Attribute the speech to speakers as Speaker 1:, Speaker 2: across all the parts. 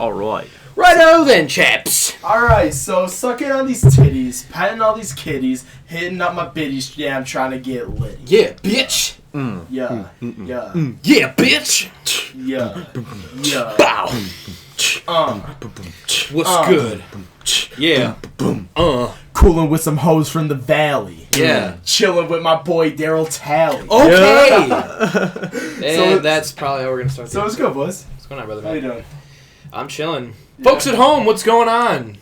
Speaker 1: All right.
Speaker 2: Righto then, chaps.
Speaker 3: Alright, so sucking on these titties, petting all these kitties, hitting up my biddies, yeah, I'm trying to get lit.
Speaker 2: Yeah, bitch.
Speaker 3: Yeah, yeah,
Speaker 2: Yeah, bitch.
Speaker 3: yeah, yeah.
Speaker 2: Bow. What's good? Yeah.
Speaker 3: Cooling with some hoes from the valley.
Speaker 2: Yeah.
Speaker 3: Chilling with my boy Daryl Talley.
Speaker 2: Okay. And that's probably how we're gonna start.
Speaker 3: So it's good, boys.
Speaker 2: What's going on, brother?
Speaker 3: How you doing?
Speaker 2: I'm chilling.
Speaker 3: Yeah.
Speaker 2: Folks at home, what's going on?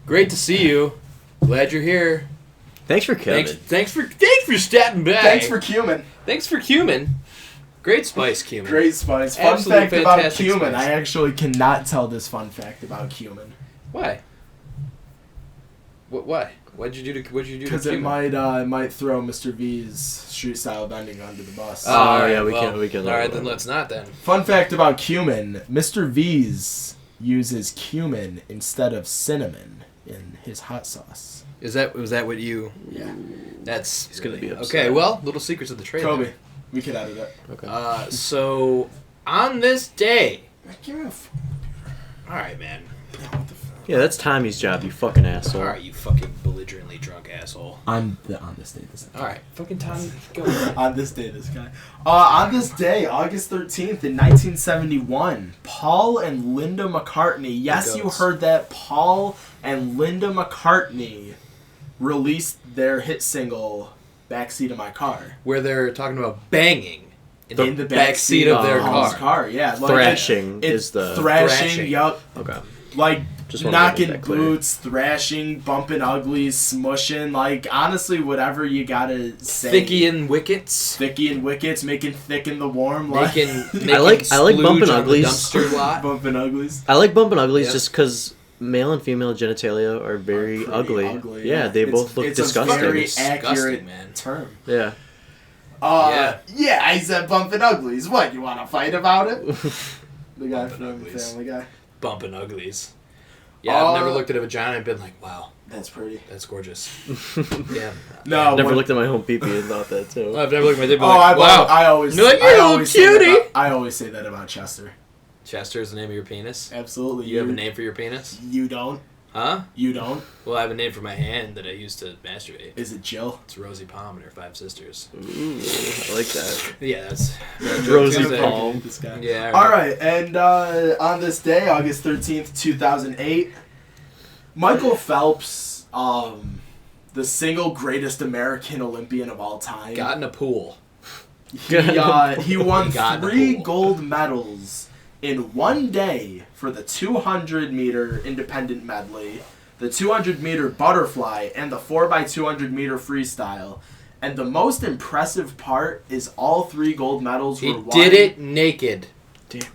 Speaker 2: Great to see you. Glad you're here.
Speaker 1: Thanks for coming.
Speaker 2: Thanks for stepping back.
Speaker 3: Thanks for cumin.
Speaker 2: Thanks for cumin. Great spice cumin.
Speaker 3: Great spice. Fun
Speaker 2: Absolutely
Speaker 3: fact about
Speaker 2: fantastic
Speaker 3: cumin.
Speaker 2: spice.
Speaker 3: I actually cannot tell this fun fact about cumin.
Speaker 2: Why? Why? What'd you do to
Speaker 3: Because it might throw Mr. V's street style bending under the bus.
Speaker 1: Oh, yeah, we can.
Speaker 2: All right, then let's not then.
Speaker 3: Fun fact about cumin: Mr. V's uses cumin instead of cinnamon in his hot sauce.
Speaker 2: Was that what you?
Speaker 3: Yeah.
Speaker 2: That's
Speaker 1: He's gonna be upset.
Speaker 2: okay. Well, little secrets of the trade.
Speaker 3: Kobe,
Speaker 2: there.
Speaker 3: we can edit it.
Speaker 1: Okay.
Speaker 2: So on this day.
Speaker 3: Give me a f-
Speaker 2: All right, man.
Speaker 1: Yeah, that's Tommy's job, you fucking asshole.
Speaker 2: All right, you fucking belligerently drunk asshole.
Speaker 3: On this day, this.
Speaker 2: All right, fucking Tommy, go.
Speaker 3: On this day, this guy. On this day, August 13th in 1971, Paul and Linda McCartney. Yes, you heard that. Paul and Linda McCartney released their hit single "Backseat of My Car."
Speaker 2: Where they're talking about banging
Speaker 3: In the
Speaker 2: backseat of their
Speaker 3: Paul's
Speaker 2: car.
Speaker 3: Yeah, like
Speaker 1: Thrashing
Speaker 3: it's
Speaker 1: is the...
Speaker 3: thrashing. Yup.
Speaker 1: Okay.
Speaker 3: Like
Speaker 1: Just wanted to make
Speaker 3: knocking
Speaker 1: that clear.
Speaker 3: boots, thrashing, bumping uglies, smushing. Like honestly, whatever you gotta say.
Speaker 2: Thicky and wickets.
Speaker 3: Thicky and wickets, making thick in the warm. Like
Speaker 2: Making
Speaker 1: I like
Speaker 2: splooge
Speaker 1: bumping
Speaker 2: on the
Speaker 1: uglies.
Speaker 2: dumpster lot.
Speaker 3: bumping uglies.
Speaker 1: I like bumping uglies
Speaker 2: Yep.
Speaker 1: just because male and female genitalia are very
Speaker 3: Pretty
Speaker 1: ugly. Yeah, they
Speaker 3: It's-
Speaker 1: both look
Speaker 3: it's
Speaker 1: disgusting.
Speaker 3: a very
Speaker 2: Disgusting,
Speaker 3: accurate
Speaker 2: man.
Speaker 3: term.
Speaker 1: Yeah.
Speaker 3: Yeah, I said bumping uglies. What, you want to fight about it? The guy
Speaker 2: Bumping
Speaker 3: from
Speaker 2: uglies.
Speaker 3: Family Guy.
Speaker 2: Bumping uglies. Yeah, I've never looked at a vagina and been like, wow,
Speaker 3: That's pretty.
Speaker 2: that's gorgeous. Yeah.
Speaker 3: No,
Speaker 1: Never
Speaker 3: when-
Speaker 1: looked at my home pee-pee and thought that too.
Speaker 2: I've never looked at my dick and
Speaker 3: Oh,
Speaker 2: been like, wow.
Speaker 3: I always.
Speaker 2: You're like,
Speaker 3: I
Speaker 2: you're a
Speaker 3: always
Speaker 2: little
Speaker 3: say that
Speaker 2: cutie.
Speaker 3: about- I always say that about Chester.
Speaker 2: Chester is the name of your penis?
Speaker 3: Absolutely.
Speaker 2: You have a name for your penis?
Speaker 3: You don't.
Speaker 2: Huh?
Speaker 3: You don't.
Speaker 2: Well, I have a name for my hand that I use to masturbate.
Speaker 3: Is it Jill?
Speaker 2: It's Rosie Palm and her 5 sisters.
Speaker 1: Ooh, I like that.
Speaker 2: Yeah, that's...
Speaker 1: Rosie
Speaker 2: Tuesday.
Speaker 1: Palm.
Speaker 3: This guy.
Speaker 2: Yeah.
Speaker 3: All right, and on this day, August 13th, 2008, Michael Phelps, the single greatest American Olympian of all time,
Speaker 2: Got in a pool.
Speaker 3: he won
Speaker 2: He got in the
Speaker 3: 3
Speaker 2: pool.
Speaker 3: gold medals in one day for the 200-meter independent medley, the 200-meter butterfly, and the 4x200-meter freestyle. And the most impressive part is all 3 gold medals
Speaker 2: He
Speaker 3: were won.
Speaker 2: did it naked.
Speaker 1: Damn it.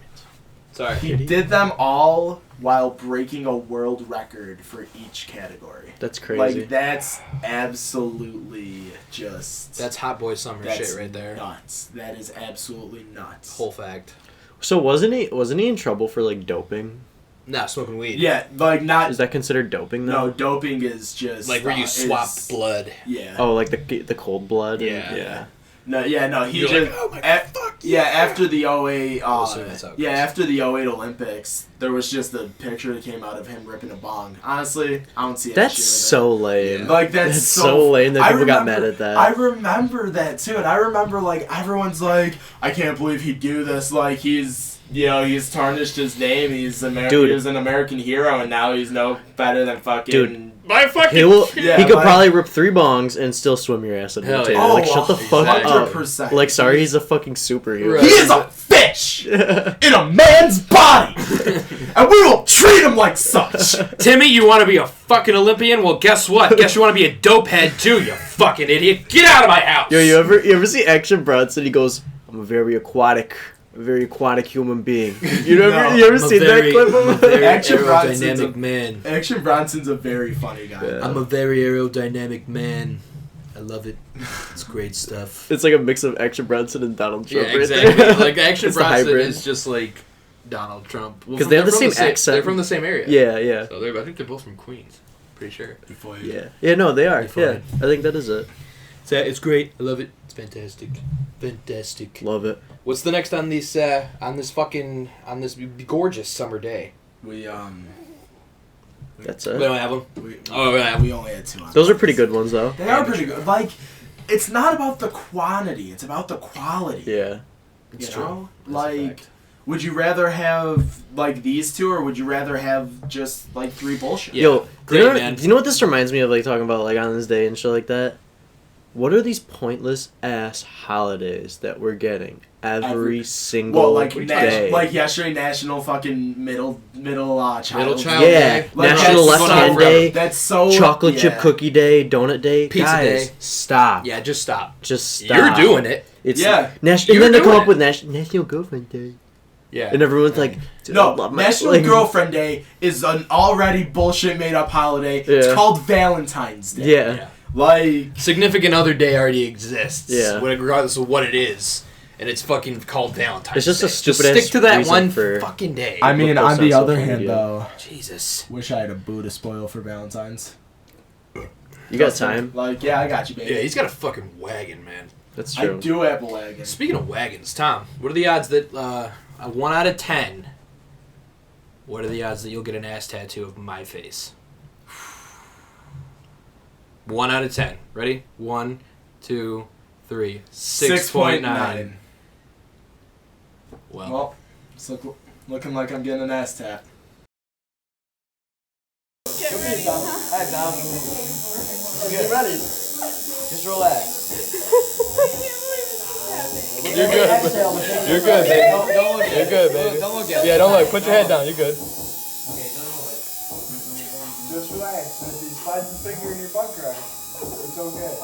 Speaker 2: Sorry.
Speaker 3: He did them all while breaking a world record for each category.
Speaker 1: That's crazy.
Speaker 3: Like, that's absolutely just...
Speaker 2: That's hot boy summer
Speaker 3: that's
Speaker 2: shit right there.
Speaker 3: nuts. That is absolutely nuts.
Speaker 2: Whole fact.
Speaker 1: So wasn't he in trouble for like doping?
Speaker 2: Nah, smoking weed.
Speaker 3: Yeah, like not...
Speaker 1: Is that considered doping
Speaker 3: No,
Speaker 1: though?
Speaker 3: doping is just...
Speaker 2: Like where you swap
Speaker 3: is-
Speaker 2: blood.
Speaker 3: Yeah.
Speaker 1: Oh, like the cold blood.
Speaker 2: Yeah.
Speaker 1: Yeah.
Speaker 3: No, he
Speaker 2: You're
Speaker 3: just...
Speaker 2: like, oh my
Speaker 3: fuck yeah, after the 08...
Speaker 2: I'll assume that's how it goes.
Speaker 3: after the 08 Olympics, there was just a picture that came out of him ripping a bong. Honestly, I don't see
Speaker 1: That's
Speaker 3: that shit with it.
Speaker 1: so lame.
Speaker 2: Yeah.
Speaker 3: Like, that's
Speaker 1: so lame that
Speaker 3: I
Speaker 1: people got
Speaker 3: remember-
Speaker 1: mad at that.
Speaker 3: I remember that too, and I remember like everyone's like, I can't believe he'd do this. Like he's tarnished his name.
Speaker 1: Dude.
Speaker 3: He was an American hero, and now he's no better than fucking.
Speaker 1: Dude.
Speaker 2: My fucking...
Speaker 3: Yeah,
Speaker 1: he could
Speaker 3: like-
Speaker 1: probably rip 3 bongs and still swim your ass into the
Speaker 2: Hell
Speaker 1: table.
Speaker 2: yeah.
Speaker 1: Like shut the fuck up.
Speaker 3: 100%.
Speaker 1: Like sorry, he's a fucking superhero.
Speaker 2: Right.
Speaker 3: He is a fish in a man's body, and we will treat him like such.
Speaker 2: Timmy, you want to be a fucking Olympian? Well, guess what? Guess you want to be a dope head too, you fucking idiot. Get out of my house!
Speaker 1: Yo, you ever see Action Bronson? He goes, "I'm a very aquatic human being." You ever seen that clip of him?
Speaker 2: very
Speaker 3: Action Bronson's
Speaker 2: aerodynamic man.
Speaker 3: Action Bronson's a very funny guy.
Speaker 1: Yeah.
Speaker 2: I'm a very aerodynamic man. I love it. It's great stuff.
Speaker 1: It's like a mix of Action Bronson and Donald Trump.
Speaker 2: Yeah,
Speaker 1: right
Speaker 2: exactly.
Speaker 1: there.
Speaker 2: Like Action
Speaker 1: It's the
Speaker 2: Bronson
Speaker 1: hybrid.
Speaker 2: is just like Donald Trump.
Speaker 1: 'Cause they have the
Speaker 2: they're from
Speaker 1: same accent.
Speaker 2: They're from the same area.
Speaker 1: Yeah.
Speaker 2: So I think they're both from Queens. Pretty sure.
Speaker 1: Yeah, no, they are.
Speaker 2: Before
Speaker 1: Yeah,
Speaker 2: it.
Speaker 1: I think that is it.
Speaker 2: So it's great. I love it. It's fantastic. Fantastic.
Speaker 1: Love it.
Speaker 2: What's the next on this gorgeous summer day?
Speaker 3: We
Speaker 1: That's
Speaker 2: We
Speaker 1: it.
Speaker 2: don't have them.
Speaker 3: we only had 2 on.
Speaker 1: Those are pretty good ones, though.
Speaker 3: They are pretty good. Like, it's not about the quantity; it's about the quality.
Speaker 1: Yeah.
Speaker 3: You
Speaker 2: true.
Speaker 3: know,
Speaker 2: That's a
Speaker 3: like,
Speaker 2: fact.
Speaker 3: would you rather have like these 2, or would you rather have just like 3 bullshit?
Speaker 2: Yeah.
Speaker 1: Yo,
Speaker 2: Great,
Speaker 1: do you know,
Speaker 2: man.
Speaker 1: do you know what this reminds me of, like, talking about, like, on this day and shit like that? What are these pointless ass holidays that we're getting every single
Speaker 3: Well, like
Speaker 1: day?
Speaker 3: like yesterday, National fucking middle child.
Speaker 2: Middle child
Speaker 1: Yeah,
Speaker 2: day.
Speaker 3: Like,
Speaker 1: National
Speaker 3: that's
Speaker 1: Left
Speaker 3: so-
Speaker 1: Hand Day,
Speaker 3: That's so
Speaker 1: Chocolate chip
Speaker 3: yeah.
Speaker 1: cookie day, donut day.
Speaker 2: Pizza
Speaker 1: Guys,
Speaker 2: day.
Speaker 1: stop.
Speaker 2: Yeah, just stop.
Speaker 1: Just stop.
Speaker 2: You're doing it.
Speaker 1: It's
Speaker 3: Yeah.
Speaker 1: and then
Speaker 2: You're
Speaker 1: they come
Speaker 2: doing
Speaker 1: up
Speaker 2: it.
Speaker 1: with National Girlfriend Day.
Speaker 2: Yeah.
Speaker 1: And everyone's like, "Dude, I
Speaker 3: No,
Speaker 1: love my-"
Speaker 3: National
Speaker 1: like-
Speaker 3: Girlfriend Day is an already bullshit made up holiday. It's
Speaker 1: Yeah.
Speaker 3: called Valentine's Day.
Speaker 1: Yeah.
Speaker 2: Yeah.
Speaker 3: Like,
Speaker 2: Significant Other Day already exists.
Speaker 1: Yeah.
Speaker 2: Regardless of what it is. And it's fucking called Valentine's
Speaker 1: It's just a
Speaker 2: Day.
Speaker 1: stupid-ass
Speaker 2: stick to that
Speaker 1: reason
Speaker 2: one
Speaker 1: for-
Speaker 2: fucking day.
Speaker 3: I mean,
Speaker 1: Look
Speaker 3: on
Speaker 1: those
Speaker 3: the
Speaker 1: on
Speaker 3: other
Speaker 1: social
Speaker 3: hand,
Speaker 1: media.
Speaker 3: though,
Speaker 2: Jesus.
Speaker 3: wish I had a boo to spoil for Valentine's.
Speaker 1: You got time?
Speaker 3: Like, yeah, I got you, baby.
Speaker 2: Yeah, he's got a fucking wagon, man.
Speaker 1: That's
Speaker 3: I
Speaker 1: true.
Speaker 3: do have a wagon.
Speaker 2: Speaking of wagons, Tom, what are the odds that, 1 out of 10, what are the odds that you'll get an ass tattoo of my face? 1 out of 10. Ready? 1, 2, 3. 6.9.
Speaker 3: Well, it's looking like I'm getting an ass tap.
Speaker 4: Get ready, huh?
Speaker 3: Hi, Dom. Get ready. Just relax.
Speaker 4: You're good.
Speaker 5: You're good, baby.
Speaker 3: Don't look at
Speaker 5: You're good, baby.
Speaker 3: Don't look at
Speaker 5: Yeah, don't look. Put your head down. You're good.
Speaker 6: Just relax. If he slides his finger in your butt crack, it's okay.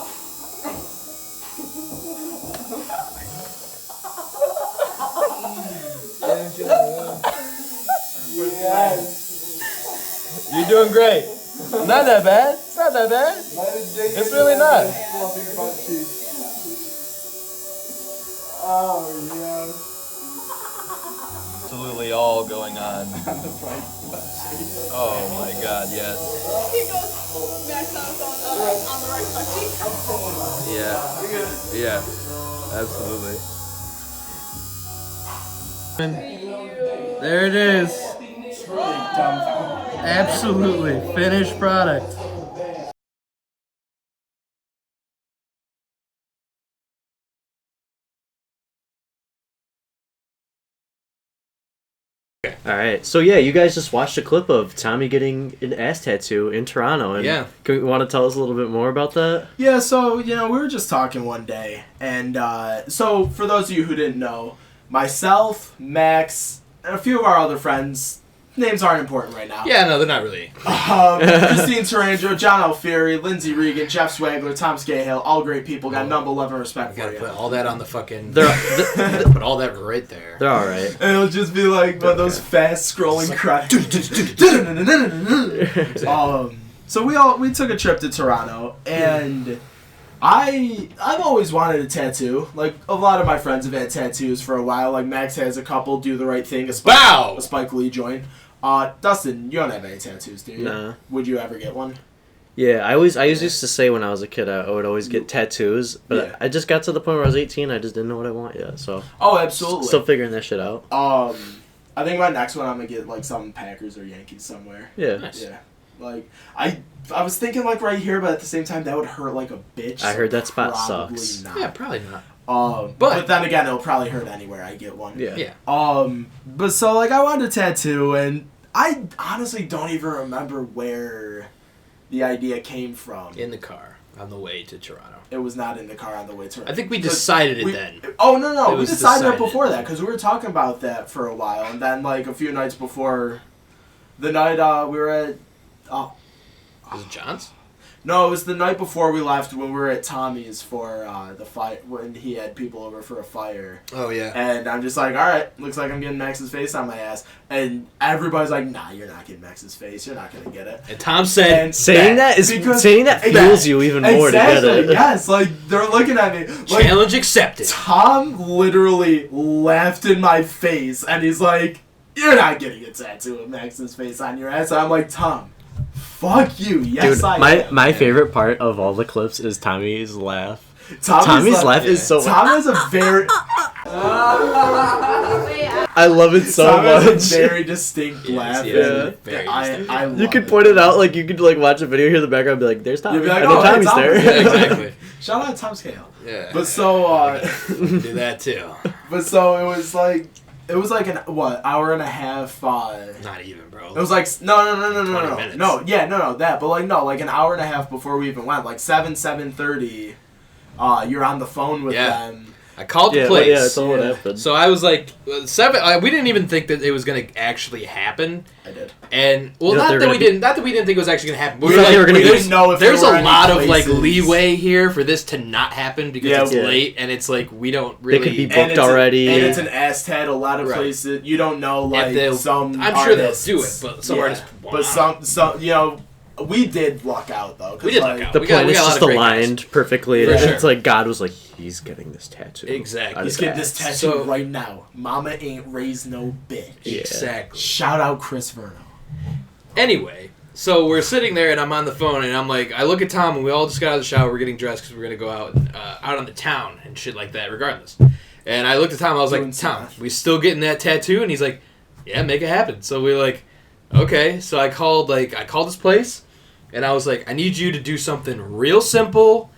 Speaker 6: Yes.
Speaker 5: You're doing great. Not that bad. It's not that bad.
Speaker 6: Let it dig
Speaker 5: It's
Speaker 6: into
Speaker 5: really
Speaker 6: that
Speaker 5: not.
Speaker 6: fluffy butt cheek. Oh, yes.
Speaker 5: Absolutely all going on. Oh my God, yes.
Speaker 4: He goes max out on the right butt cheek.
Speaker 5: Yeah. Yeah. Absolutely. There it is. Absolutely finished product.
Speaker 1: All right, so yeah, you guys just watched a clip of Tommy getting an ass tattoo in Toronto, and
Speaker 2: Yeah.
Speaker 1: want to tell us a little bit more about that?
Speaker 3: Yeah, so, we were just talking one day, and so for those of you who didn't know, myself, Max, and a few of our other friends, names aren't important right now.
Speaker 2: Yeah, no, they're not really.
Speaker 3: Christine Tarangio, John Alfieri, Lindsey Regan, Jeff Swagler, Tom Scahill, all great people, got number 11 respect
Speaker 2: I
Speaker 3: for
Speaker 2: gotta
Speaker 3: you.
Speaker 2: put all that on the fucking...
Speaker 1: They're
Speaker 2: put all that right there.
Speaker 1: they're all right.
Speaker 3: And it'll just be like one of those fast scrolling credits. So we took a trip to Toronto, and I've always wanted a tattoo. Like, a lot of my friends have had tattoos for a while. Like, Max has a couple, Do the Right Thing, a
Speaker 2: Bow!
Speaker 3: Spike Lee joint. Dustin, you don't have any tattoos, do you?
Speaker 1: Nah.
Speaker 3: Would you ever get one?
Speaker 1: Yeah, I used to say when I was a kid I would always get tattoos, but
Speaker 3: Yeah.
Speaker 1: I just got to the point where I was 18, I just didn't know what I want yet, so
Speaker 3: Oh, absolutely.
Speaker 1: still figuring that shit out.
Speaker 3: I think my next one I'm gonna get like some Packers or Yankees somewhere.
Speaker 1: Yeah.
Speaker 2: Nice.
Speaker 3: Yeah. Like I was thinking like right here, but at the same time that would hurt like a bitch.
Speaker 1: I
Speaker 3: so
Speaker 1: heard that spot
Speaker 3: probably
Speaker 1: sucks.
Speaker 3: Not.
Speaker 2: Yeah, probably not.
Speaker 3: But then again, it'll probably hurt anywhere I get one.
Speaker 1: Yeah.
Speaker 2: Yeah.
Speaker 3: But so like I wanted a tattoo, and I honestly don't even remember where the idea came from.
Speaker 2: In the car on the way to Toronto.
Speaker 3: It was not in the car on the way to.
Speaker 2: I think we decided it
Speaker 3: we-
Speaker 2: then.
Speaker 3: Oh no,
Speaker 2: It
Speaker 3: we
Speaker 2: was
Speaker 3: decided it
Speaker 2: decided.
Speaker 3: before that because we were talking about that for a while, and then like a few nights before, the night we were at.
Speaker 2: Was it John's?
Speaker 3: No, it was the night before we left when we were at Tommy's for the fight when he had people over for a fire.
Speaker 2: Oh, yeah.
Speaker 3: And I'm just like, all right, looks like I'm getting Max's face on my ass. And everybody's like, nah, you're not getting Max's face. You're not gonna get it.
Speaker 2: And Tom said,
Speaker 3: And
Speaker 1: Saying that fuels you even more to get
Speaker 3: exactly,
Speaker 1: it.
Speaker 3: yes, like they're looking at me. Like,
Speaker 2: challenge accepted.
Speaker 3: Tom literally laughed in my face, and he's like, "You're not getting a tattoo of Max's face on your ass." And I'm like, Tom, fuck you. Yes,
Speaker 1: Dude,
Speaker 3: I am.
Speaker 1: my favorite part of all the clips is Tommy's laugh.
Speaker 3: Tommy's
Speaker 1: laugh is so.
Speaker 3: Tom is a very.
Speaker 4: Wait,
Speaker 1: I love it so
Speaker 3: Tom has
Speaker 1: much.
Speaker 3: a very distinct laugh.
Speaker 2: Very
Speaker 3: I love
Speaker 1: You could
Speaker 3: it.
Speaker 1: point it out, like you could like watch a video, hear the background, and be like, "There's Tommy."
Speaker 3: You'd be like,
Speaker 1: I know
Speaker 3: "Oh, hey,
Speaker 1: Tommy's
Speaker 3: Tommy."
Speaker 1: there.
Speaker 2: Yeah, exactly.
Speaker 3: Shout out Tom Scale.
Speaker 2: Yeah.
Speaker 3: But so,
Speaker 2: do that too.
Speaker 3: but so it was like an hour and a half.
Speaker 2: Not even, bro.
Speaker 3: It was like no
Speaker 2: 20 minutes.
Speaker 3: no that, but like an hour and a half before we even went, like 7:30. You're on the phone with them.
Speaker 2: I called the
Speaker 1: Yeah,
Speaker 2: place.
Speaker 1: yeah, it's all what happened.
Speaker 2: So I was like, 7. We didn't even think that it was gonna actually happen.
Speaker 3: I did.
Speaker 2: And well,
Speaker 1: You know,
Speaker 2: not
Speaker 1: they're
Speaker 2: that we
Speaker 1: gonna
Speaker 2: didn't. Not that we didn't think it was actually gonna happen. But
Speaker 1: We
Speaker 2: we were
Speaker 1: thought they were
Speaker 2: like,
Speaker 1: gonna
Speaker 3: We
Speaker 1: be-
Speaker 3: didn't know if
Speaker 2: there's
Speaker 3: there
Speaker 2: a
Speaker 3: were any
Speaker 2: lot of like
Speaker 3: places.
Speaker 2: leeway here for this to not happen because it's
Speaker 1: Yeah.
Speaker 2: late and it's like we don't
Speaker 1: They
Speaker 2: really.
Speaker 1: could be
Speaker 3: And
Speaker 1: booked
Speaker 3: it's
Speaker 1: already.
Speaker 3: And it's an Aztec. A lot of
Speaker 2: Right.
Speaker 3: places you don't know.
Speaker 2: If
Speaker 3: Like
Speaker 2: they'll-
Speaker 3: some,
Speaker 2: I'm sure they'll
Speaker 3: artists,
Speaker 2: do it, but some artists won't.
Speaker 3: But some, you know, we did luck out though. 'cause,
Speaker 2: We did
Speaker 3: like,
Speaker 2: luck out.
Speaker 1: the
Speaker 2: we got
Speaker 1: planets
Speaker 2: a lot
Speaker 1: just
Speaker 2: of great guys.
Speaker 1: aligned perfectly.
Speaker 2: For
Speaker 1: And
Speaker 2: sure.
Speaker 1: it's like God was like, he's getting this tattoo.
Speaker 2: Exactly.
Speaker 1: on
Speaker 3: Let's
Speaker 1: his
Speaker 3: get this
Speaker 1: ass.
Speaker 3: tattoo
Speaker 2: So-
Speaker 3: right now. Mama ain't raised no bitch.
Speaker 1: Yeah.
Speaker 2: Exactly.
Speaker 3: Shout out Chris Verno.
Speaker 2: Anyway, so we're sitting there and I'm on the phone and I'm like, I look at Tom and we all just got out of the shower. We're getting dressed because we're gonna go out on the town and shit like that. Regardless, and I looked at Tom. I was
Speaker 3: Doing
Speaker 2: like,
Speaker 3: some
Speaker 2: Tom,
Speaker 3: math.
Speaker 2: we still getting that tattoo? And he's like, yeah, make it happen. So we're like, okay. So I called this place, and I was like, I need you to do something real simple,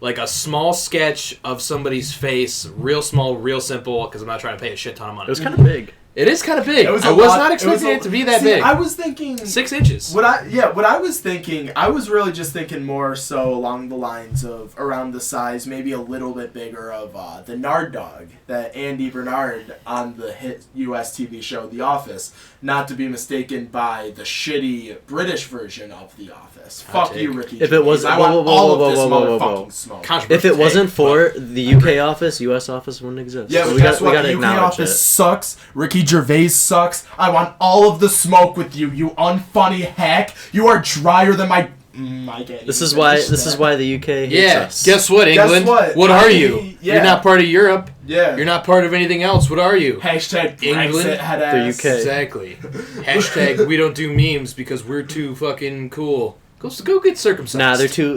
Speaker 2: like a small sketch of somebody's face, real small, real simple, because I'm not trying to pay a shit ton of money.
Speaker 1: It was kind of big.
Speaker 2: It is kind of big.
Speaker 3: It
Speaker 2: I was
Speaker 3: a
Speaker 2: not
Speaker 3: lot-
Speaker 2: expecting
Speaker 3: was
Speaker 2: it to be that
Speaker 3: See,
Speaker 2: big.
Speaker 3: I was thinking
Speaker 2: 6 inches.
Speaker 3: What I was thinking, I was really just thinking more so along the lines of around the size, maybe a little bit bigger of the Nard Dog that Andy Bernard on the hit U.S. TV show The Office, not to be mistaken by the shitty British version of The Office.
Speaker 2: Hot
Speaker 3: Fuck
Speaker 2: take.
Speaker 3: you, Ricky.
Speaker 1: If it was-
Speaker 3: Gervais. I
Speaker 1: whoa,
Speaker 3: want
Speaker 1: whoa,
Speaker 3: all
Speaker 1: whoa,
Speaker 3: of this
Speaker 1: whoa, whoa, whoa,
Speaker 3: motherfucking
Speaker 1: whoa.
Speaker 3: smoke.
Speaker 2: Controversial
Speaker 1: If it wasn't
Speaker 2: take,
Speaker 1: for
Speaker 2: but-
Speaker 1: the UK office, US office wouldn't exist.
Speaker 3: Yeah,
Speaker 1: So
Speaker 3: but
Speaker 1: we
Speaker 3: guess
Speaker 1: got, we
Speaker 3: what?
Speaker 1: gotta
Speaker 3: The UK
Speaker 1: acknowledge
Speaker 3: office
Speaker 1: it.
Speaker 3: sucks. Ricky Gervais sucks. I want all of the smoke with you, you unfunny hack. You are drier than my. I can't
Speaker 1: This
Speaker 3: even
Speaker 1: is why.
Speaker 3: finish
Speaker 1: This is
Speaker 3: that.
Speaker 1: why the UK hates
Speaker 2: Yeah.
Speaker 1: us.
Speaker 2: Guess what,
Speaker 3: Guess
Speaker 2: England?
Speaker 3: what?
Speaker 2: are you?
Speaker 3: Yeah.
Speaker 2: You're not part of Europe.
Speaker 3: Yeah.
Speaker 2: You're not part of anything else. What are you?
Speaker 3: Hashtag
Speaker 2: England,
Speaker 3: Brexit head
Speaker 1: the
Speaker 3: ass.
Speaker 1: UK.
Speaker 2: Exactly. Hashtag we don't do memes because we're too fucking cool. Go get circumcised.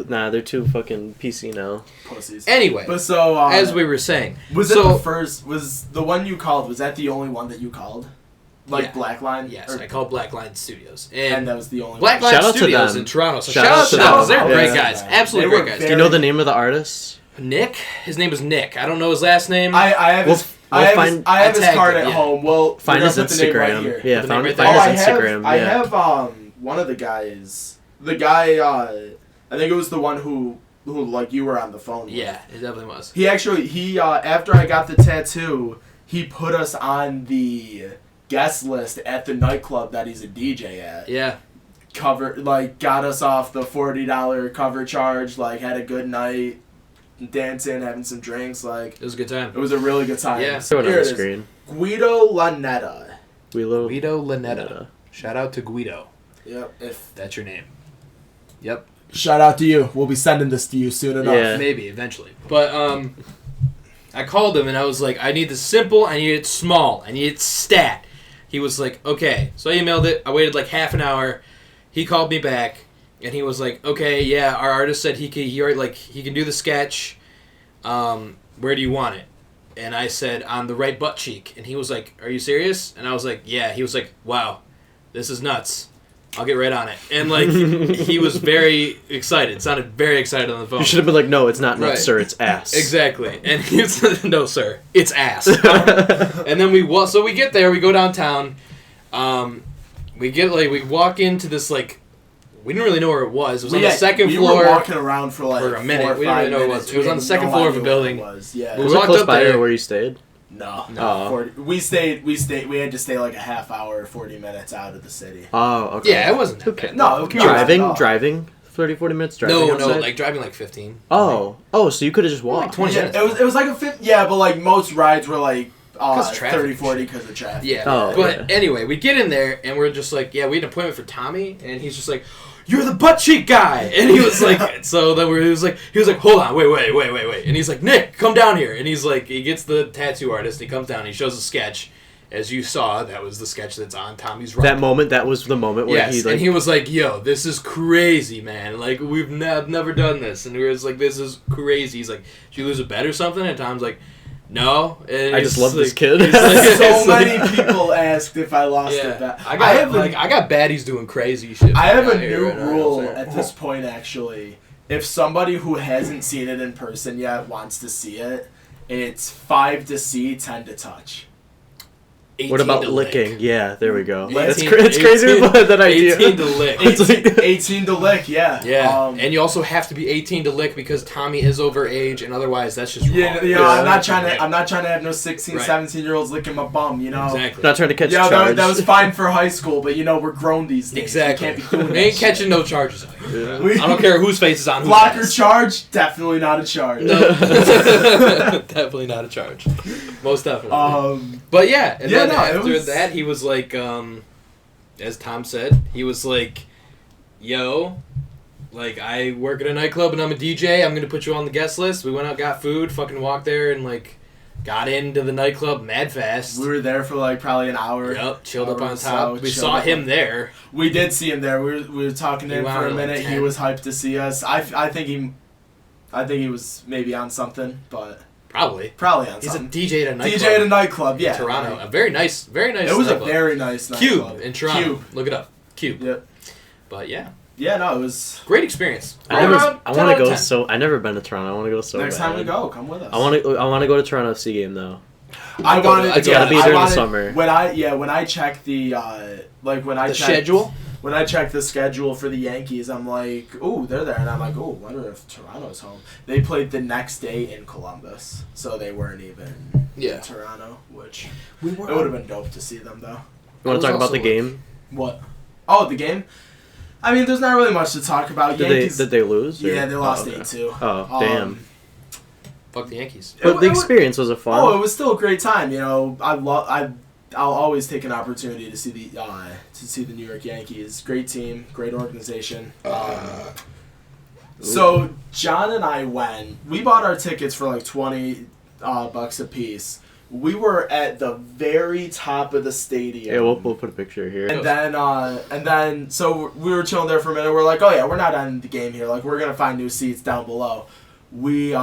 Speaker 1: Nah, they're too fucking PC now.
Speaker 3: Pussies.
Speaker 2: Anyway,
Speaker 3: But so
Speaker 2: as we were saying,
Speaker 3: was it
Speaker 2: so
Speaker 3: the first? Was the one you called? Was that the only one that you called? Like
Speaker 2: Yeah.
Speaker 3: Blackline?
Speaker 2: yes,
Speaker 3: Or-
Speaker 2: I called Blackline Studios
Speaker 3: and
Speaker 2: and
Speaker 3: that was the only
Speaker 2: Blackline
Speaker 1: Shout out to
Speaker 2: Studios
Speaker 1: them.
Speaker 2: in Toronto. So
Speaker 1: Shout
Speaker 2: shout
Speaker 1: out
Speaker 2: out
Speaker 1: to
Speaker 2: to them.
Speaker 1: them.
Speaker 2: They're great
Speaker 1: Yeah.
Speaker 2: guys. Absolutely
Speaker 3: They were
Speaker 2: great guys.
Speaker 1: Do you know the name of the artist?
Speaker 2: Nick. His name is Nick. I don't know his last name.
Speaker 3: I have
Speaker 1: We'll-
Speaker 3: his.
Speaker 1: we'll
Speaker 3: I have
Speaker 1: find-
Speaker 3: his, I have
Speaker 2: I
Speaker 3: his
Speaker 2: tagged
Speaker 3: card
Speaker 2: it,
Speaker 3: at
Speaker 2: yeah.
Speaker 3: home. Well,
Speaker 1: Find
Speaker 3: we're
Speaker 1: his
Speaker 3: gonna put the name right
Speaker 1: Instagram.
Speaker 3: here.
Speaker 1: Yeah,
Speaker 2: Put the name right
Speaker 1: find
Speaker 2: there.
Speaker 1: his Instagram.
Speaker 3: I
Speaker 1: Yeah.
Speaker 3: have one of the guys. The guy. I think it was the one who like you were on the phone with.
Speaker 2: yeah, it definitely was.
Speaker 3: He actually after I got the tattoo, he put us on the guest list at the nightclub that he's a DJ at.
Speaker 2: Yeah.
Speaker 3: Got us off the $40 cover charge, like had a good night, dancing, having some drinks, like
Speaker 2: It was a good time.
Speaker 3: it was a really good time.
Speaker 2: Yeah.
Speaker 1: Throw it on
Speaker 3: Here
Speaker 1: the
Speaker 3: it is.
Speaker 1: screen.
Speaker 3: Guido Lanetta.
Speaker 2: Guido Lanetta. Shout out to Guido.
Speaker 3: Yep. If
Speaker 2: That's your name. Yep.
Speaker 3: shout out to you. We'll be sending this to you soon enough.
Speaker 1: Yeah.
Speaker 2: Maybe eventually. But I called him and I was like, I need this simple, I need it small, I need it stat. He was like, okay. So I emailed it. I waited like half an hour. He called me back and he was like, okay, yeah, our artist said he can do the sketch. Where do you want it? And I said, on the right butt cheek. And he was like, are you serious? And I was like, yeah. He was like, wow, this is nuts. I'll get right on it. And like he was very excited. Sounded very excited on the phone.
Speaker 1: You should have been like, no, it's not nuts,
Speaker 2: Right.
Speaker 1: sir. It's ass.
Speaker 2: Exactly. And he said, no, sir, it's ass. And then we get there, we go downtown. We walk into this like, we didn't really know where it was. It was on the second
Speaker 3: we
Speaker 2: floor.
Speaker 3: were walking around for like
Speaker 2: for a minute.
Speaker 3: 4 or
Speaker 2: We didn't
Speaker 3: 5
Speaker 2: really know what it
Speaker 3: minutes.
Speaker 2: was. It was
Speaker 3: We
Speaker 2: on the
Speaker 3: had
Speaker 2: second
Speaker 3: no
Speaker 2: floor of a
Speaker 3: idea what it
Speaker 2: building.
Speaker 3: was. Yeah.
Speaker 2: We
Speaker 1: Was it
Speaker 2: walked
Speaker 1: close
Speaker 2: up
Speaker 1: by
Speaker 2: there.
Speaker 1: to where you stayed?
Speaker 3: No.
Speaker 1: Oh.
Speaker 3: We stayed. We had to stay like a half hour, 40 minutes out of the city.
Speaker 1: Oh, okay.
Speaker 2: Yeah, it wasn't that
Speaker 1: Okay.
Speaker 2: bad.
Speaker 3: No, it
Speaker 1: Driving 30, 40 minutes driving
Speaker 2: No,
Speaker 1: outside?
Speaker 2: like driving like 15.
Speaker 1: Oh, so you could have just walked.
Speaker 2: 20
Speaker 3: Yeah,
Speaker 2: minutes.
Speaker 3: it was like a 50. Yeah, but like most rides were like
Speaker 2: 'Cause traffic
Speaker 3: 30,
Speaker 2: and
Speaker 3: 40
Speaker 2: shit.
Speaker 3: because of traffic.
Speaker 2: Yeah.
Speaker 1: Oh,
Speaker 2: But
Speaker 1: yeah.
Speaker 2: anyway, we get in there and we're just like, yeah, we had an appointment for Tommy, and he's just like, you're the butt cheek guy, and he was like, so then he was like, hold on, wait, and he's like, Nick, come down here, and he's like, he gets the tattoo artist, he comes down, he shows a sketch, as you saw, that was the sketch that's on Tommy's rump.
Speaker 1: That was the moment where
Speaker 2: Yes,
Speaker 1: he like.
Speaker 2: and he was like, yo, this is crazy, man, like, we've never done this, and we were just like, this is crazy. He's like, did you lose a bet or something? And Tom's like, No,
Speaker 1: I just love this kid.
Speaker 3: So many people asked if I lost a bet.
Speaker 2: I got baddies doing crazy shit.
Speaker 3: I have a
Speaker 2: here
Speaker 3: new
Speaker 2: right now,
Speaker 3: rule
Speaker 2: so-
Speaker 3: at this point, actually. If somebody who hasn't seen it in person yet wants to see it, it's 5 to see, 10 to touch.
Speaker 1: What about
Speaker 2: 18 to
Speaker 1: licking?
Speaker 2: lick.
Speaker 1: Yeah, there we go.
Speaker 2: 18
Speaker 1: It's crazy about that idea.
Speaker 2: 18 to lick.
Speaker 1: It's like
Speaker 3: 18 to lick, yeah.
Speaker 2: Yeah, and you also have to be 18 to lick because Tommy is over age, and otherwise that's just wrong.
Speaker 3: Yeah, I'm not trying to have no 16,
Speaker 2: Right.
Speaker 3: 17-year-olds licking my bum, you know.
Speaker 2: Exactly.
Speaker 1: not trying to catch
Speaker 3: Yeah,
Speaker 1: charge.
Speaker 3: that was fine for high school, but we're grown these days.
Speaker 2: Exactly.
Speaker 3: We can't be doing
Speaker 2: We ain't
Speaker 3: that
Speaker 2: catching
Speaker 3: shit.
Speaker 2: no charges.
Speaker 1: Yeah.
Speaker 2: I don't care whose face is on whose
Speaker 3: Blocker
Speaker 2: ass.
Speaker 3: charge, definitely not a charge.
Speaker 2: Definitely not a charge. Most definitely.
Speaker 3: Yeah,
Speaker 2: But yeah, and then
Speaker 3: no, it
Speaker 2: after
Speaker 3: was-
Speaker 2: that, he was like, as Tom said, he was like, yo, like, I work at a nightclub and I'm a DJ. I'm going to put you on the guest list. We went out, got food, fucking walked there and, like, got into the nightclub mad fast.
Speaker 3: we were there for like probably an hour.
Speaker 2: Yep, chilled up
Speaker 3: Hour
Speaker 2: on
Speaker 3: or so,
Speaker 2: top. We
Speaker 3: chilled
Speaker 2: saw
Speaker 3: up
Speaker 2: him
Speaker 3: on-
Speaker 2: there.
Speaker 3: We did see him there. We were talking to
Speaker 2: He
Speaker 3: him for
Speaker 2: wanted
Speaker 3: a
Speaker 2: like
Speaker 3: minute.
Speaker 2: 10.
Speaker 3: He was hyped to see us. I think he was maybe on something, but
Speaker 2: Probably.
Speaker 3: probably on
Speaker 2: He's a
Speaker 3: something.
Speaker 2: DJ at a nightclub.
Speaker 3: DJ at a nightclub, yeah.
Speaker 2: in Toronto. A very nice
Speaker 3: It was a
Speaker 2: nightclub.
Speaker 3: very nice nightclub.
Speaker 2: Cube in Toronto.
Speaker 3: Cube.
Speaker 2: Look it up. Cube.
Speaker 3: Yep.
Speaker 2: But yeah,
Speaker 3: Yeah, no, it was.
Speaker 2: great experience.
Speaker 1: I
Speaker 2: Around 10
Speaker 1: want to
Speaker 2: out of
Speaker 1: go
Speaker 2: 10.
Speaker 1: so. I never been to Toronto. I want to go so
Speaker 3: Next
Speaker 1: bad.
Speaker 3: time we go, come with us.
Speaker 1: I want to go to Toronto FC game though.
Speaker 3: I wanted.
Speaker 1: It's gotta be
Speaker 3: I
Speaker 1: during the
Speaker 3: wanted-
Speaker 1: summer.
Speaker 3: When I checked the
Speaker 2: The schedule.
Speaker 3: When I checked the schedule for the Yankees, I'm like, ooh, they're there, and I'm like, ooh, wonder if Toronto's home. They played the next day in Columbus, so they weren't even in Toronto, which
Speaker 2: We
Speaker 3: it would have been dope to see them though.
Speaker 1: You want
Speaker 2: was
Speaker 1: to talk about
Speaker 2: also
Speaker 1: the
Speaker 2: like-
Speaker 1: game?
Speaker 3: What? Oh, the game. I mean, there's not really much to talk about. Yankees.
Speaker 1: Did they lose? or-
Speaker 3: Yeah, they lost
Speaker 1: okay.
Speaker 3: 8-2.
Speaker 1: Oh damn!
Speaker 2: Fuck the Yankees.
Speaker 1: But the
Speaker 3: it was-
Speaker 1: experience was a fun.
Speaker 3: Oh, it was still a great time. I'll always take an opportunity to see the New York Yankees. Great team, great organization. So John and I went. We bought our tickets for like $20 a piece. We were at the very top of the stadium.
Speaker 1: Yeah, we'll put a picture here.
Speaker 3: And then, so we were chilling there for a minute. We're like, oh yeah, we're not ending the game here. Like, we're gonna find new seats down below. We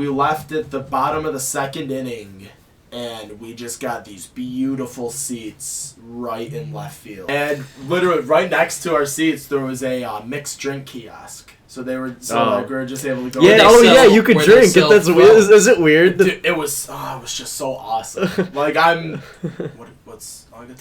Speaker 3: left at the bottom of the second inning, and we just got these beautiful seats right in left field. And literally right next to our seats, there was a mixed drink kiosk. So we were just able to go.
Speaker 1: Yeah,
Speaker 2: Where they sell-
Speaker 1: you could
Speaker 2: where they
Speaker 1: drink.
Speaker 2: sell
Speaker 1: That's weird. Is it weird?
Speaker 3: Dude, it was just so awesome. Like
Speaker 2: Did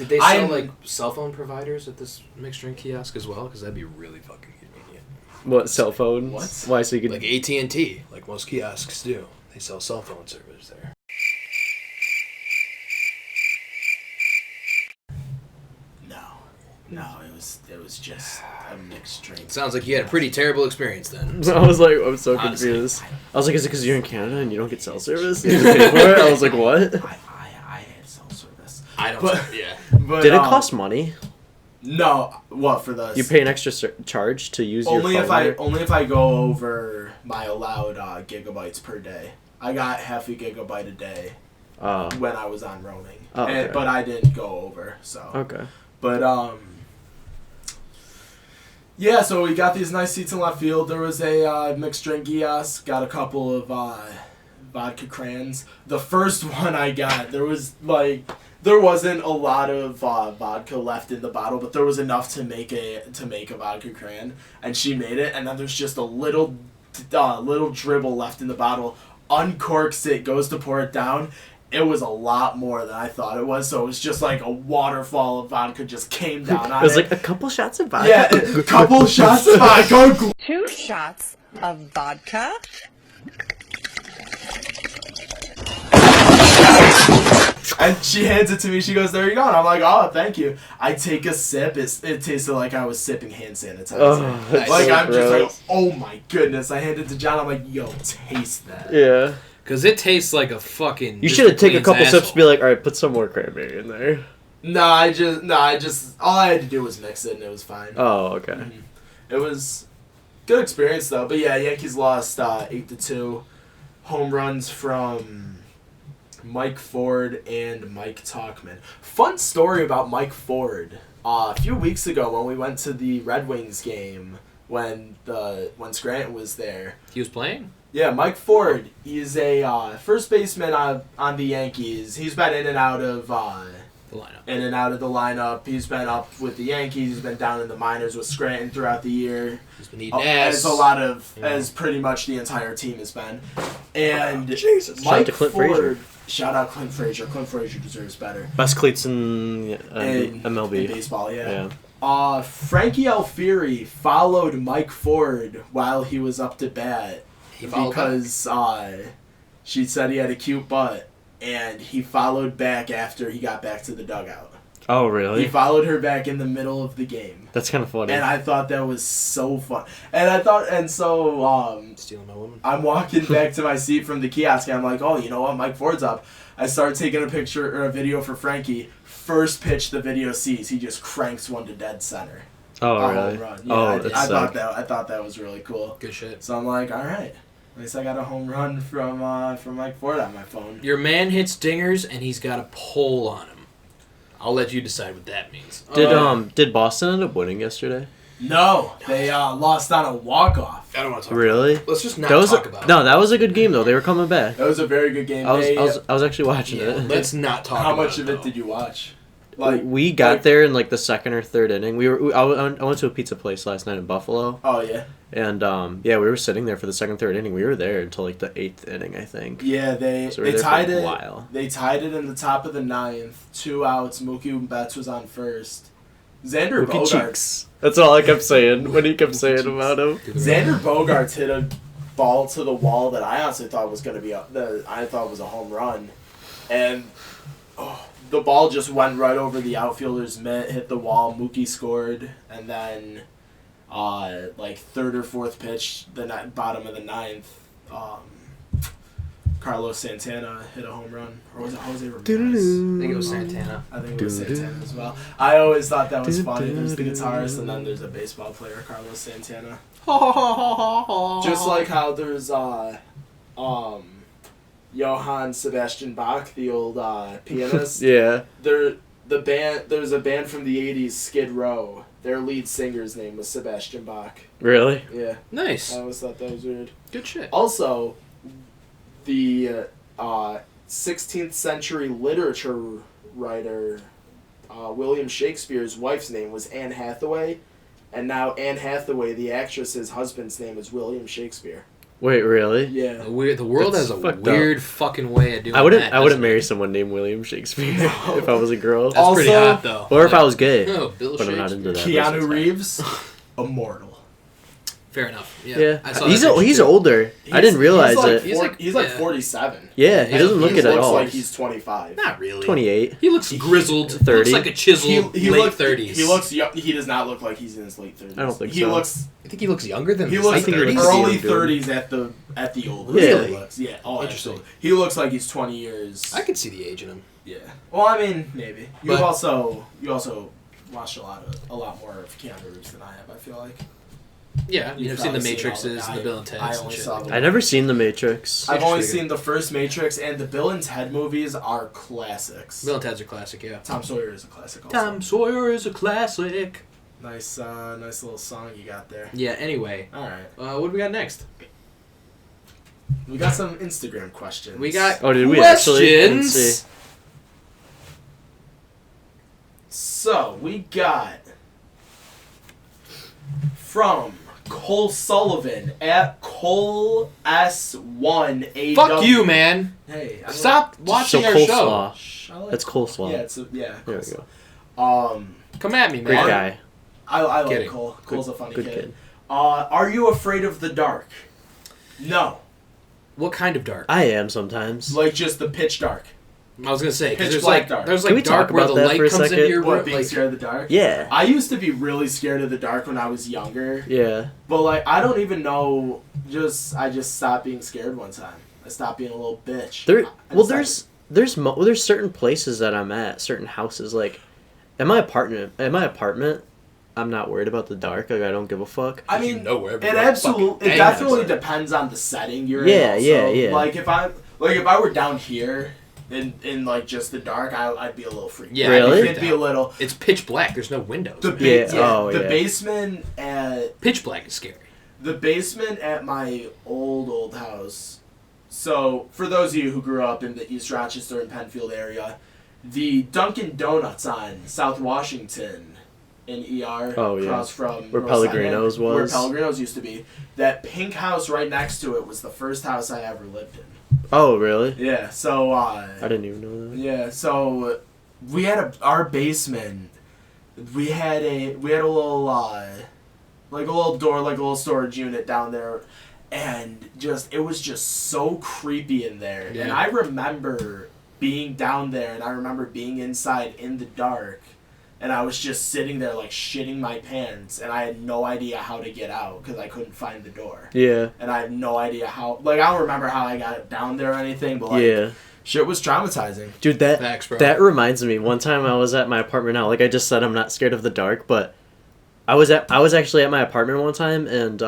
Speaker 2: they
Speaker 3: I'm-
Speaker 2: sell like cell phone providers at this mixed drink kiosk as well? Because that'd be really fucking convenient.
Speaker 1: What, cell phones?
Speaker 3: What?
Speaker 1: Why, so you could...
Speaker 2: Like AT&T, like most kiosks do. They sell cell phone service there.
Speaker 3: No, it was just a mixed drink.
Speaker 2: Sounds like you had a pretty terrible experience then.
Speaker 1: I was like, I'm so
Speaker 2: Honestly,
Speaker 1: confused. I was like, is it because you're in Canada and you don't get cell service? You have to pay for it? I was like, what?
Speaker 3: I had cell service.
Speaker 2: I don't.
Speaker 3: But-
Speaker 2: Yeah.
Speaker 3: But,
Speaker 1: Did it cost money?
Speaker 3: No. What for the?
Speaker 1: You pay an extra charge to use
Speaker 3: only
Speaker 1: your phone?
Speaker 3: only if I go over my allowed gigabytes per day. I got half a gigabyte a day
Speaker 1: Oh,
Speaker 3: when I was on roaming,
Speaker 1: Oh, okay.
Speaker 3: but I didn't go over. So.
Speaker 1: okay.
Speaker 3: But yeah, so we got these nice seats in left field. There was a mixed drink kiosk. Got a couple of vodka crans. The first one I got, there wasn't a lot of vodka left in the bottle, but there was enough to make a vodka cran, and she made it. And then there's just a little dribble left in the bottle. Uncorks it, goes to pour it down. It was a lot more than I thought it was, so it was just like a waterfall of vodka just came down on
Speaker 1: It was
Speaker 3: it.
Speaker 1: like a couple shots of vodka.
Speaker 3: Yeah, a couple shots of vodka.
Speaker 7: 2 shots of vodka.
Speaker 3: And she hands it to me. She goes, "There you go." And I'm like, "Oh, thank you." I take a sip. It tasted like I was sipping hand sanitizer.
Speaker 1: Oh, that's
Speaker 3: like
Speaker 1: so
Speaker 3: I'm just like,
Speaker 1: gross.
Speaker 3: "Oh my goodness!" I hand it to John. I'm like, "Yo, taste that."
Speaker 1: Yeah.
Speaker 2: Because it tastes like a fucking.
Speaker 1: You should have taken a
Speaker 2: Mr.
Speaker 1: couple
Speaker 2: Clean's
Speaker 1: sips and be
Speaker 2: asshole.
Speaker 1: like, alright, put some more cranberry in there.
Speaker 3: No, I just all I had to do was mix it, and it was fine.
Speaker 1: Oh, okay.
Speaker 3: Mhm. It was good experience though. But yeah, Yankees lost 8-2. Home runs from Mike Ford and Mike Talkman. Fun story about Mike Ford. A few weeks ago when we went to the Red Wings game when Scranton was there.
Speaker 2: He was playing?
Speaker 3: Yeah, Mike Ford. He's a first baseman on the Yankees. He's been in and out of
Speaker 2: The lineup.
Speaker 3: the lineup. He's been up with the Yankees. He's been down in the minors with Scranton throughout the year.
Speaker 2: He's been eating ass.
Speaker 3: As pretty much the entire team has been. And
Speaker 1: Jesus.
Speaker 3: Mike
Speaker 1: Shout out to Clint
Speaker 3: Ford.
Speaker 1: Frazier.
Speaker 3: Shout out Clint Frazier. Clint Frazier deserves better.
Speaker 1: Best cleats in
Speaker 3: In
Speaker 1: MLB.
Speaker 3: baseball, yeah.
Speaker 1: Yeah.
Speaker 3: Frankie Alfieri followed Mike Ford while he was up to bat because she said he had a cute butt, and he followed back after he got back to the dugout.
Speaker 1: Oh,
Speaker 3: He
Speaker 1: really?
Speaker 3: followed her back in the middle of the game.
Speaker 1: That's kind of funny.
Speaker 3: And I thought that was so fun.
Speaker 2: Stealing my woman.
Speaker 3: I'm walking back to my seat from the kiosk, and I'm like, oh, you know what? Mike Ford's up. I start taking a picture or a video for Frankie. First pitch the video sees, he just cranks one to dead center.
Speaker 1: oh,
Speaker 3: A
Speaker 1: really?
Speaker 3: home run. Yeah,
Speaker 1: Oh, that's
Speaker 3: I
Speaker 1: sick.
Speaker 3: thought that was really cool.
Speaker 2: Good shit.
Speaker 3: So I'm like, all right, at least I got a home run from Mike Ford on my phone.
Speaker 2: Your man hits dingers and he's got a pole on him. I'll let you decide what that means.
Speaker 1: Did Boston end up winning yesterday?
Speaker 3: No, they lost on a walk-off.
Speaker 2: I don't want to talk
Speaker 1: Really?
Speaker 2: about it. Let's just not
Speaker 1: That was
Speaker 2: talk about it.
Speaker 1: no, that was a good game though. They were coming back.
Speaker 3: That was a very good game.
Speaker 1: I was actually watching
Speaker 2: Yeah,
Speaker 1: it.
Speaker 2: let's not talk
Speaker 3: How
Speaker 2: about
Speaker 3: much of it
Speaker 2: though.
Speaker 3: did you watch?
Speaker 1: We got there in like the second or third inning. I went to a pizza place last night in Buffalo,
Speaker 3: Oh yeah.
Speaker 1: and we were sitting there for the second, third inning. We were there until like the eighth inning, I think.
Speaker 3: Yeah, they
Speaker 1: So we were there for
Speaker 3: tied
Speaker 1: a
Speaker 3: it.
Speaker 1: while.
Speaker 3: They tied it in the top of the ninth. 2 outs. Mookie Betts was on first. Xander
Speaker 1: Mookie
Speaker 3: Bogaerts.
Speaker 1: Cheeks. That's all I kept saying when he kept saying about him.
Speaker 3: Xander Bogaerts hit a ball to the wall that I honestly thought was going to be I thought was a home run, and the ball just went right over the outfielder's mitt, hit the wall. Mookie scored, and then like third or fourth pitch, the bottom of the ninth, Carlos Santana hit a home run, or was it Jose Ramirez?
Speaker 2: I think it was Santana.
Speaker 3: I think it was Santana as well. I always thought that was funny. There's the guitarist, and then there's a baseball player, Carlos Santana. Just like how there's Johann Sebastian Bach, the old pianist.
Speaker 1: Yeah.
Speaker 3: There's a band from the 80s, Skid Row. Their lead singer's name was Sebastian Bach.
Speaker 1: Really?
Speaker 3: Yeah.
Speaker 2: Nice.
Speaker 3: I always thought that was weird.
Speaker 2: Good shit.
Speaker 3: Also, the 16th century literature writer William Shakespeare's wife's name was Anne Hathaway, and now Anne Hathaway, the actress's husband's name, is William Shakespeare.
Speaker 1: Wait, really?
Speaker 3: Yeah.
Speaker 2: The world
Speaker 1: That's
Speaker 2: has a
Speaker 1: fucked
Speaker 2: weird fucking way of doing
Speaker 1: I wouldn't.
Speaker 2: that.
Speaker 1: I wouldn't
Speaker 2: doesn't
Speaker 1: marry
Speaker 2: it?
Speaker 1: someone named William Shakespeare if I was a girl,
Speaker 2: That's pretty
Speaker 3: Also-
Speaker 2: hot though.
Speaker 1: or if I was gay.
Speaker 2: Oh, Bill
Speaker 1: But I'm not
Speaker 2: Shakespeare.
Speaker 1: into that.
Speaker 3: Keanu
Speaker 1: That's
Speaker 3: Reeves, immortal.
Speaker 2: Fair enough. Yeah.
Speaker 1: Yeah,
Speaker 2: I saw
Speaker 1: he's
Speaker 2: that picture,
Speaker 1: he's
Speaker 2: too.
Speaker 1: older. I didn't realize it.
Speaker 2: He's like-
Speaker 3: 47.
Speaker 1: Yeah, he doesn't look
Speaker 3: he
Speaker 1: it at
Speaker 3: looks
Speaker 1: all.
Speaker 3: like he's 25.
Speaker 2: Not really.
Speaker 1: 28.
Speaker 2: He looks grizzled.
Speaker 1: 30.
Speaker 2: Looks like a chiseled late 30s.
Speaker 3: He looks young. He does not look like he's in his late 30s.
Speaker 1: I don't think
Speaker 3: he
Speaker 1: so.
Speaker 3: Looks,
Speaker 2: I think he looks younger than
Speaker 3: he
Speaker 2: his
Speaker 3: looks
Speaker 2: late
Speaker 1: think he
Speaker 2: 30s.
Speaker 1: looks
Speaker 3: early
Speaker 1: young, dude.
Speaker 3: 30s at the oldest.
Speaker 1: Really?
Speaker 3: He looks. Yeah. Oh,
Speaker 2: Interesting.
Speaker 3: absolutely. He looks like he's 20 years.
Speaker 2: I could see the age in him.
Speaker 3: Yeah. Well, I mean, maybe. You
Speaker 2: But-
Speaker 3: also watched a lot more of Keanu Reeves than I have. I feel like.
Speaker 2: Yeah,
Speaker 3: You've
Speaker 2: I've seen the
Speaker 3: probably seen all
Speaker 2: Matrixes
Speaker 3: of
Speaker 2: and the
Speaker 3: it.
Speaker 2: Bill and Ted's
Speaker 3: I
Speaker 2: and
Speaker 3: only
Speaker 2: shit.
Speaker 3: saw
Speaker 2: like
Speaker 3: the-
Speaker 2: that.
Speaker 1: I never seen the Matrix.
Speaker 3: I've only
Speaker 2: Matrix.
Speaker 3: seen the first Matrix, and the Bill and Ted movies are classics.
Speaker 2: Bill and Ted's are classic, yeah.
Speaker 3: Tom Sawyer is a classic. Also.
Speaker 2: Tom Sawyer is a classic.
Speaker 3: Nice little song you got there.
Speaker 2: Yeah. Anyway,
Speaker 3: All right,
Speaker 2: what do we got next?
Speaker 3: we got some Instagram questions.
Speaker 2: We got
Speaker 1: Oh, did we actually? I didn't
Speaker 2: questions.
Speaker 1: see.
Speaker 3: So we got from Cole Sullivan at Cole S1AW.
Speaker 2: Fuck you, man.
Speaker 3: Hey, I
Speaker 2: Stop watching
Speaker 1: So
Speaker 2: our
Speaker 1: coleslaw.
Speaker 3: Shh, I like
Speaker 1: That's coleslaw.
Speaker 3: Yeah, yeah.
Speaker 1: There we
Speaker 3: coleslaw.
Speaker 1: go.
Speaker 2: Come at me, man.
Speaker 1: Great guy.
Speaker 3: I like
Speaker 2: Kidding.
Speaker 3: Cole. Cole's a funny
Speaker 1: Good
Speaker 3: kid.
Speaker 1: kid.
Speaker 3: Are you afraid of the dark? No,
Speaker 2: What kind of dark?
Speaker 1: I am sometimes.
Speaker 3: like just the pitch dark.
Speaker 2: I was gonna say because
Speaker 3: Pitch
Speaker 2: there's
Speaker 3: black
Speaker 2: like
Speaker 3: dark.
Speaker 2: there's
Speaker 1: Can we
Speaker 2: like dark
Speaker 1: talk
Speaker 2: where
Speaker 1: about
Speaker 2: the
Speaker 1: that
Speaker 2: light
Speaker 1: for a
Speaker 2: comes into
Speaker 1: second?
Speaker 2: your
Speaker 3: What,
Speaker 2: room.
Speaker 3: being
Speaker 2: Like,
Speaker 3: scared of the dark?
Speaker 1: Yeah.
Speaker 3: I used to be really scared of the dark when I was younger,
Speaker 1: Yeah.
Speaker 3: but like I don't even know. I just stopped being scared one time. I stopped being a little bitch.
Speaker 1: There.
Speaker 3: I
Speaker 1: Well,
Speaker 3: decided-
Speaker 1: there's certain places that I'm at, certain houses. Like, in my apartment, I'm not worried about the dark. Like, I don't give a fuck.
Speaker 3: I mean,
Speaker 2: know where
Speaker 3: it
Speaker 2: everyone
Speaker 3: absolutely,
Speaker 2: fucking
Speaker 3: it
Speaker 2: hangs
Speaker 3: definitely
Speaker 2: outside.
Speaker 3: depends on the setting you're
Speaker 1: Yeah,
Speaker 3: in.
Speaker 1: yeah,
Speaker 3: Also.
Speaker 1: yeah.
Speaker 3: Like if I were down here in like just the dark, I'd be a little freaked.
Speaker 2: Yeah,
Speaker 1: Really?
Speaker 3: It'd be a little.
Speaker 2: It's pitch black. There's no windows.
Speaker 3: The
Speaker 1: Yeah,
Speaker 3: ba-
Speaker 1: oh,
Speaker 3: the
Speaker 1: yeah.
Speaker 3: basement at
Speaker 2: Pitch black is scary.
Speaker 3: The basement at my old house. So, for those of you who grew up in the East Rochester and Penfield area, the Dunkin' Donuts on South Washington in ER, across from
Speaker 1: where
Speaker 3: North
Speaker 1: Pellegrino's
Speaker 3: Side, where
Speaker 1: was.
Speaker 3: Pellegrino's used to be. That pink house right next to it was the first house I ever lived in.
Speaker 1: Oh, really?
Speaker 3: Yeah, so
Speaker 1: I didn't even know that.
Speaker 3: yeah, so we had our basement. We had a little like a little door, like a little storage unit down there, and it was just so creepy in there.
Speaker 2: Yeah.
Speaker 3: And I remember being down there, and I remember being inside in the dark, and I was just sitting there like shitting my pants, and I had no idea how to get out because I couldn't find the door.
Speaker 1: Yeah.
Speaker 3: And I have no idea how. Like, I don't remember how I got down there or anything, but like,
Speaker 1: Yeah.
Speaker 3: shit was traumatizing.
Speaker 1: Dude,
Speaker 2: Facts, bro.
Speaker 1: that reminds me. One time I was at my apartment now. Like I just said, I'm not scared of the dark, but I was actually at my apartment one time, and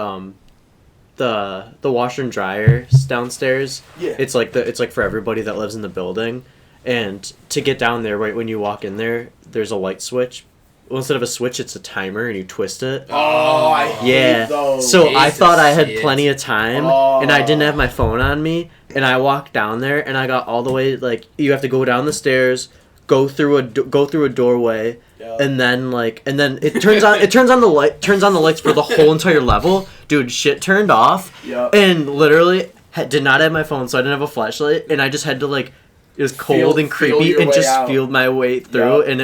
Speaker 1: the washer and dryer downstairs.
Speaker 3: Yeah.
Speaker 1: It's like for everybody that lives in the building, and to get down there, right when you walk in there, there's a light switch. Well, instead of a switch, it's a timer, and you twist it.
Speaker 3: Oh, I hate
Speaker 1: Yeah.
Speaker 3: those.
Speaker 1: So I thought I had
Speaker 2: shit.
Speaker 1: plenty of time, and I didn't have my phone on me, and I walked down there, and I got all the way, like, you have to go down the stairs, go through a doorway,
Speaker 3: Yep.
Speaker 1: and then it turns on the lights for the whole entire level. Dude, shit turned off,
Speaker 3: Yep.
Speaker 1: and literally did not have my phone, so I didn't have a flashlight, and I just had to, like, it was cold and
Speaker 3: feel
Speaker 1: creepy,
Speaker 3: your
Speaker 1: and
Speaker 3: way
Speaker 1: just
Speaker 3: out.
Speaker 1: feel my way through,
Speaker 3: Yep.
Speaker 1: and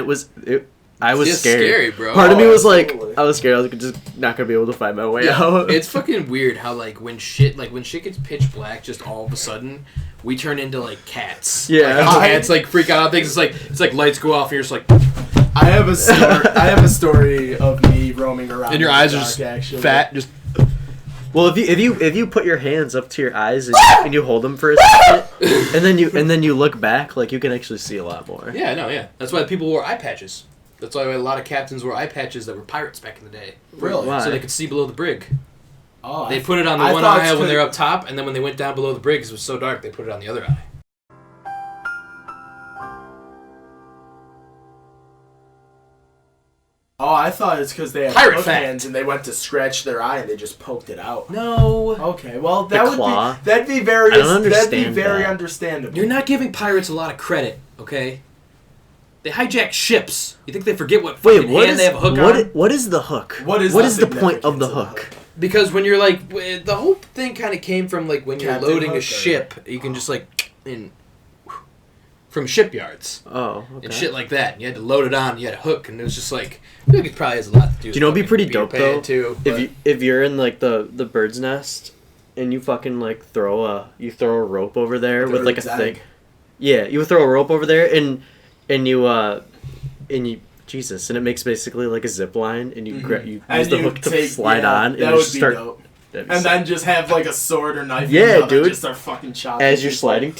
Speaker 1: I was
Speaker 2: It's
Speaker 1: scared.
Speaker 2: scary, bro.
Speaker 1: Part of me
Speaker 3: Oh,
Speaker 1: was like,
Speaker 3: absolutely.
Speaker 1: I was scared. I was just not gonna be able to find my way
Speaker 2: Yeah,
Speaker 1: out.
Speaker 2: it's fucking weird how like when shit gets pitch black, just all of a sudden we turn into like cats.
Speaker 1: Yeah.
Speaker 2: like, how cats like freak out on things. It's like lights go off and you're just like,
Speaker 3: I have a story of me roaming around.
Speaker 2: and your
Speaker 3: in
Speaker 2: eyes
Speaker 3: the
Speaker 2: are
Speaker 3: dark,
Speaker 2: just
Speaker 3: actually.
Speaker 2: fat. Just
Speaker 1: Well, if you put your hands up to your eyes and you hold them for a second, and then you look back, like you can actually see a lot more.
Speaker 2: yeah, no, yeah. That's why people wore eye patches. That's why a lot of captains wore eye patches that were pirates back in the day.
Speaker 3: Really?
Speaker 1: Why?
Speaker 2: So they could see below the brig.
Speaker 3: Oh,
Speaker 2: They put it on the
Speaker 3: I
Speaker 2: one
Speaker 3: thought
Speaker 2: eye
Speaker 3: it's
Speaker 2: when they're
Speaker 3: 'cause-
Speaker 2: up top, and then when they went down below the brig, 'cause it was so dark, they put it on the other eye.
Speaker 3: Oh, I thought it's because they had
Speaker 2: Pirate
Speaker 3: hook
Speaker 2: fact.
Speaker 3: hands and they went to scratch their eye and they just poked it out.
Speaker 2: No.
Speaker 3: Okay, well
Speaker 1: The
Speaker 3: that would
Speaker 1: claw?
Speaker 3: be that'd be very
Speaker 1: I don't
Speaker 3: that'd be
Speaker 1: understand
Speaker 3: very
Speaker 1: that.
Speaker 3: understandable.
Speaker 2: You're not giving pirates a lot of credit, okay? They hijack ships. You think they forget what fucking hand they have a hook on?
Speaker 1: what is the hook?
Speaker 3: What is
Speaker 1: the
Speaker 3: the
Speaker 1: point of the
Speaker 3: significance
Speaker 1: hook?
Speaker 2: Because when you're like, the whole thing kind of came from like when you're
Speaker 3: Captain
Speaker 2: loading
Speaker 3: Hook
Speaker 2: a
Speaker 3: or-
Speaker 2: ship, you can just like from shipyards
Speaker 1: Oh, okay.
Speaker 2: and shit like that. And you had to load it on. You had a hook, and it was just like I feel like it probably has a lot to do.
Speaker 1: Do you know what'd be
Speaker 2: with
Speaker 1: pretty
Speaker 2: fucking
Speaker 1: dope
Speaker 2: being a
Speaker 1: though?
Speaker 2: pad, too? but-
Speaker 1: If you're in like the bird's nest and you fucking like throw a rope over there with like a
Speaker 3: bird's
Speaker 1: thing.
Speaker 3: egg.
Speaker 1: Yeah, you would throw a rope over there and you Jesus, and it makes basically like a zip line, and you you
Speaker 3: And
Speaker 1: use the
Speaker 3: you
Speaker 1: hook to
Speaker 3: take-
Speaker 1: slide
Speaker 3: yeah,
Speaker 1: on, and
Speaker 3: that
Speaker 1: you
Speaker 3: would
Speaker 1: just
Speaker 3: be
Speaker 1: start.
Speaker 3: dope.
Speaker 1: that'd be
Speaker 3: And
Speaker 1: sick.
Speaker 3: then just have like a sword or knife.
Speaker 1: Yeah,
Speaker 3: in the other,
Speaker 1: dude.
Speaker 3: Just start fucking chopping.
Speaker 1: As you're
Speaker 3: people.
Speaker 1: sliding.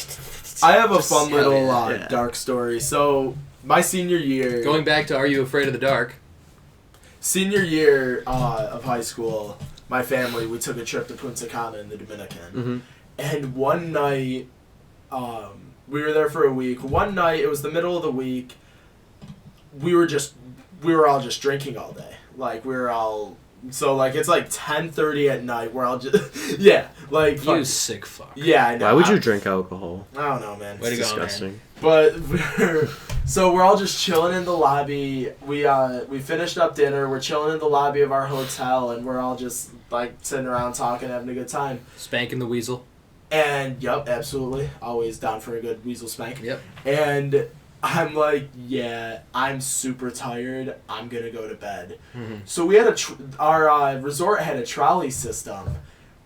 Speaker 3: I have a
Speaker 1: Just-
Speaker 3: fun
Speaker 2: hell
Speaker 3: little
Speaker 1: yeah.
Speaker 3: dark story. So my senior year,
Speaker 2: Going back to Are You Afraid of the Dark?
Speaker 3: senior year of high school, my family, we took a trip to Punta Cana in the Dominican.
Speaker 1: Mhm.
Speaker 3: And one night, we were there for a week. One night, it was the middle of the week. We were all just drinking all day. Like we were all so like it's like 10:30 at night. We're all just yeah like fuck,
Speaker 2: You sick fuck.
Speaker 3: yeah. I know.
Speaker 1: Why would you drink alcohol?
Speaker 3: I don't know, man.
Speaker 2: Way to
Speaker 1: It's
Speaker 2: go, man.
Speaker 1: disgusting.
Speaker 3: But we're all just chilling in the lobby. We finished up dinner. We're chilling in the lobby of our hotel, and we're all just like sitting around talking, having a good time.
Speaker 2: Spanking the weasel.
Speaker 3: And yep, absolutely, always down for a good weasel spank.
Speaker 2: Yep.
Speaker 3: And I'm like, yeah, I'm super tired. I'm gonna go to bed.
Speaker 2: Mhm.
Speaker 3: So we had our resort had a trolley system.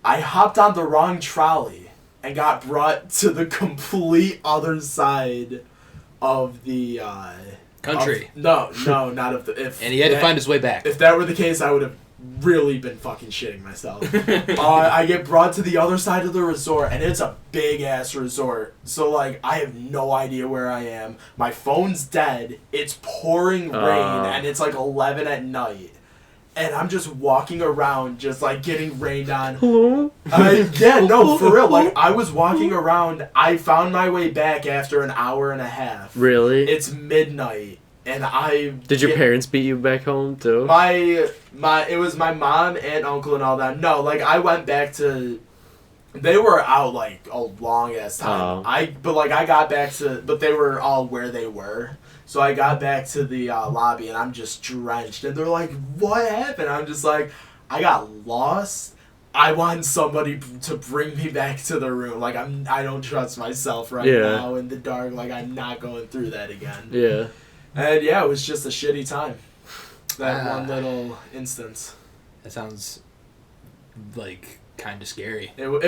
Speaker 3: I hopped on the wrong trolley and got brought to the complete other side of the
Speaker 2: Country.
Speaker 3: no, not of the. If
Speaker 2: And he had to
Speaker 3: that-
Speaker 2: find his way back.
Speaker 3: If that were the case, I would have really been fucking shitting myself. I get brought to the other side of the resort, and it's a big ass resort. So like, I have no idea where I am. My phone's dead. It's pouring rain, and it's like 11 at night. And I'm just walking around, just like getting rained on.
Speaker 1: Hello?
Speaker 3: Yeah, no, for real. Like, I was walking around. I found my way back after an hour and a half.
Speaker 1: Really?
Speaker 3: It's midnight, and I
Speaker 1: Did your parents beat you back home too?
Speaker 3: it was my mom and uncle and all that. No, like I went back to. They were out like a long ass time.
Speaker 1: Oh.
Speaker 3: I got back to, but they were all where they were. So I got back to the lobby and I'm just drenched. And they're like, "What happened?" I'm just like, "I got lost. I want somebody to bring me back to the room. Like I don't trust myself right now in the dark. Like I'm not going through that again."
Speaker 1: Yeah.
Speaker 3: And yeah, it was just a shitty time. That one little instance.
Speaker 2: That sounds like kind of scary.
Speaker 3: It was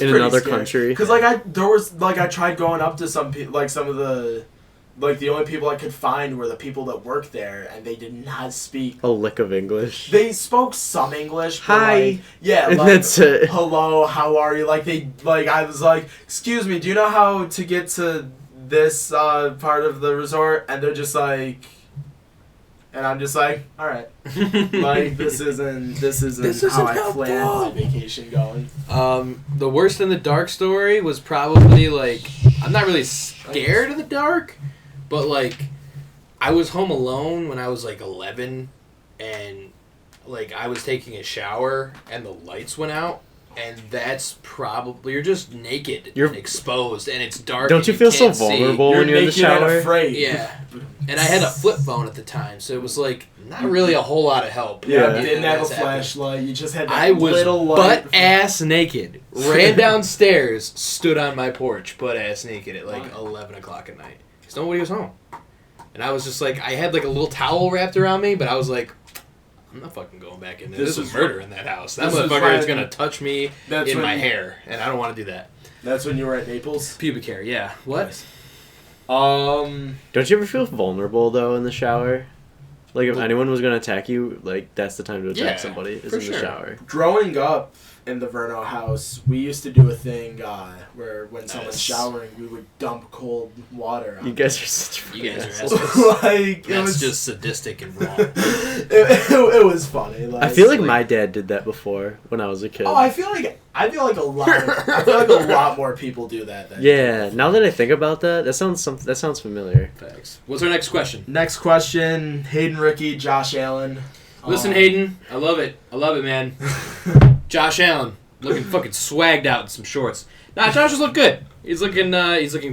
Speaker 1: In
Speaker 3: pretty
Speaker 1: another
Speaker 3: scary.
Speaker 1: country.
Speaker 3: Cause I tried going up to some people, like some of the, like the only people I could find were the people that worked there, and they did not speak.
Speaker 1: A lick of English.
Speaker 3: They spoke some English. But
Speaker 1: Hi.
Speaker 3: Like, yeah.
Speaker 1: And
Speaker 3: Like,
Speaker 1: that's it.
Speaker 3: hello, how are you? I was like, excuse me, do you know how to get to this part of the resort? And they're just like. And I'm just like, all right, like this isn't how I planned my vacation going.
Speaker 2: The worst in the dark story was probably like, I'm not really scared of the dark, but like I was home alone when I was like 11, and like I was taking a shower and the lights went out. And that's probably, you're just naked and exposed, and it's dark.
Speaker 1: Don't you feel so vulnerable when you're in the shower?
Speaker 3: And afraid.
Speaker 2: Yeah. And I had a flip phone at the time, so it was like not really a whole lot of help.
Speaker 3: Yeah,
Speaker 1: Yeah.
Speaker 3: you didn't have a
Speaker 2: That's happened.
Speaker 3: flashlight. You just had that
Speaker 2: I was
Speaker 3: little light.
Speaker 2: butt ass naked. Ran downstairs, stood on my porch, butt ass naked at like 11 o'clock at night. Because nobody was home. And I was just like, I had like a little towel wrapped around me, but I was like, I'm not fucking going back in there. This is murder in that house. That motherfucker is going to touch me in my hair, and I don't want to do that.
Speaker 3: That's when you were at Naples?
Speaker 2: Pubic hair, yeah. What?
Speaker 3: Nice.
Speaker 1: Don't you ever feel vulnerable though in the shower? Like if anyone was gonna attack you, like that's the time to attack somebody. Is in the shower.
Speaker 3: Growing up in the Verno house, we used to do a thing where when someone's showering, we would dump cold water on
Speaker 1: You guys are such.
Speaker 2: You guys are
Speaker 1: assholes.
Speaker 2: assholes.
Speaker 3: like
Speaker 2: That's just sadistic and wrong.
Speaker 3: it was funny. Like,
Speaker 1: I feel like my dad did that before when I was a kid.
Speaker 3: Oh, I feel like a lot more people do that than
Speaker 1: Yeah, now that I think about that, that sounds familiar.
Speaker 2: Thanks. What's our next question?
Speaker 3: Next question, Hayden Ricky, Josh Allen.
Speaker 2: Listen, Hayden, I love it, man. Josh Allen looking fucking swagged out in some shorts. Nah, Josh has looked good. He's looking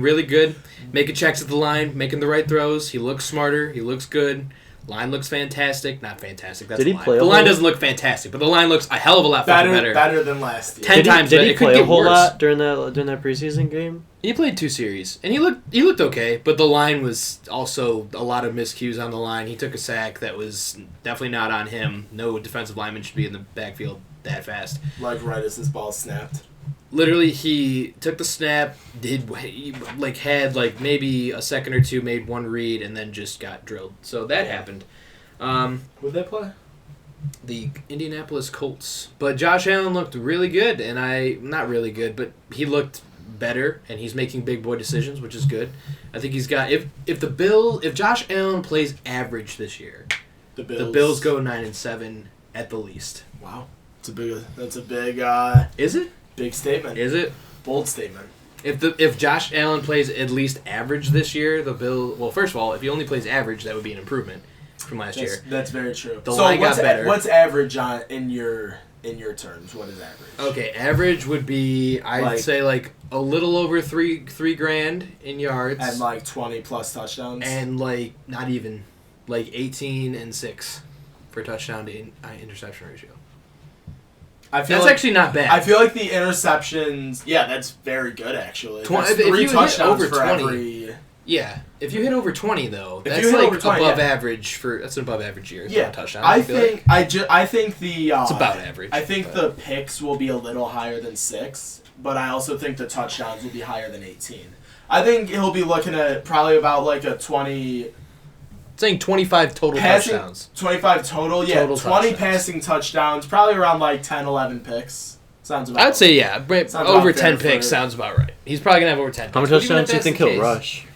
Speaker 2: really good. Making checks at the line, making the right throws. He looks smarter. He looks good. Line looks fantastic. Not fantastic. That's
Speaker 1: Did he
Speaker 2: a lie.
Speaker 1: play a
Speaker 2: The line
Speaker 1: whole-
Speaker 2: doesn't look fantastic, but the line looks a hell of a lot fucking better.
Speaker 3: Better than last year.
Speaker 2: 10 times
Speaker 1: Did
Speaker 2: better.
Speaker 1: he
Speaker 2: It could
Speaker 1: play a
Speaker 2: get
Speaker 1: whole
Speaker 2: worse.
Speaker 1: lot during that preseason game?
Speaker 2: He played 2 series, and he looked okay, but the line was also a lot of miscues on the line. He took a sack that was definitely not on him. No defensive lineman should be in the backfield that fast.
Speaker 3: Like right as his ball snapped.
Speaker 2: Literally, he took the snap, had maybe a second or two, made one read, and then just got drilled. So that happened.
Speaker 3: Who'd they play?
Speaker 2: The Indianapolis Colts. But Josh Allen looked really good, and not really good, but he looked better, and he's making big boy decisions, which is good. I think he's got if Josh Allen plays average this year, the Bills go 9-7 at the least.
Speaker 3: Wow, that's a big
Speaker 2: Is it?
Speaker 3: big statement.
Speaker 2: Is it?
Speaker 3: Bold statement.
Speaker 2: If Josh Allen plays at least average this year, the Bills. Well, first of all, if he only plays average, that would be an improvement from last year.
Speaker 3: That's very true.
Speaker 2: The line got better.
Speaker 3: What's average in your terms? What is average?
Speaker 2: Okay, average would be I'd say like a little over three grand in yards,
Speaker 3: And like 20 plus touchdowns.
Speaker 2: and like not even like 18 and 6 for touchdown to interception ratio.
Speaker 3: I feel
Speaker 2: That's actually not bad.
Speaker 3: I feel like the interceptions. Yeah, that's very good actually. That's
Speaker 2: If you
Speaker 3: 3
Speaker 2: hit
Speaker 3: touchdowns
Speaker 2: over
Speaker 3: for
Speaker 2: 20,
Speaker 3: every.
Speaker 2: Yeah, if you hit over 20 though,
Speaker 3: If
Speaker 2: that's
Speaker 3: you hit
Speaker 2: like
Speaker 3: over 20,
Speaker 2: above
Speaker 3: yeah.
Speaker 2: average that's an above average year.
Speaker 3: Yeah,
Speaker 2: touchdown.
Speaker 3: I
Speaker 2: feel
Speaker 3: think
Speaker 2: like.
Speaker 3: I think the
Speaker 2: It's about average,
Speaker 3: I think
Speaker 2: but-
Speaker 3: the picks will be a little higher than 6, but I also think the touchdowns will be higher than 18. I think he'll be looking at probably about like a 20
Speaker 2: saying 25 total touchdowns.
Speaker 3: 25 total, yeah.
Speaker 2: Total
Speaker 3: 20
Speaker 2: touchdowns.
Speaker 3: passing touchdowns, probably around like 10, 11 picks. Sounds about
Speaker 2: I'd say yeah,
Speaker 3: Sounds
Speaker 2: over
Speaker 3: about fair
Speaker 2: 10 picks
Speaker 3: for-
Speaker 2: sounds about right. He's probably gonna have over 10.
Speaker 1: How much
Speaker 2: picks. But even
Speaker 1: touchdowns
Speaker 2: if
Speaker 1: do you
Speaker 2: that's
Speaker 1: think
Speaker 2: the
Speaker 1: he'll
Speaker 2: case,
Speaker 1: rush?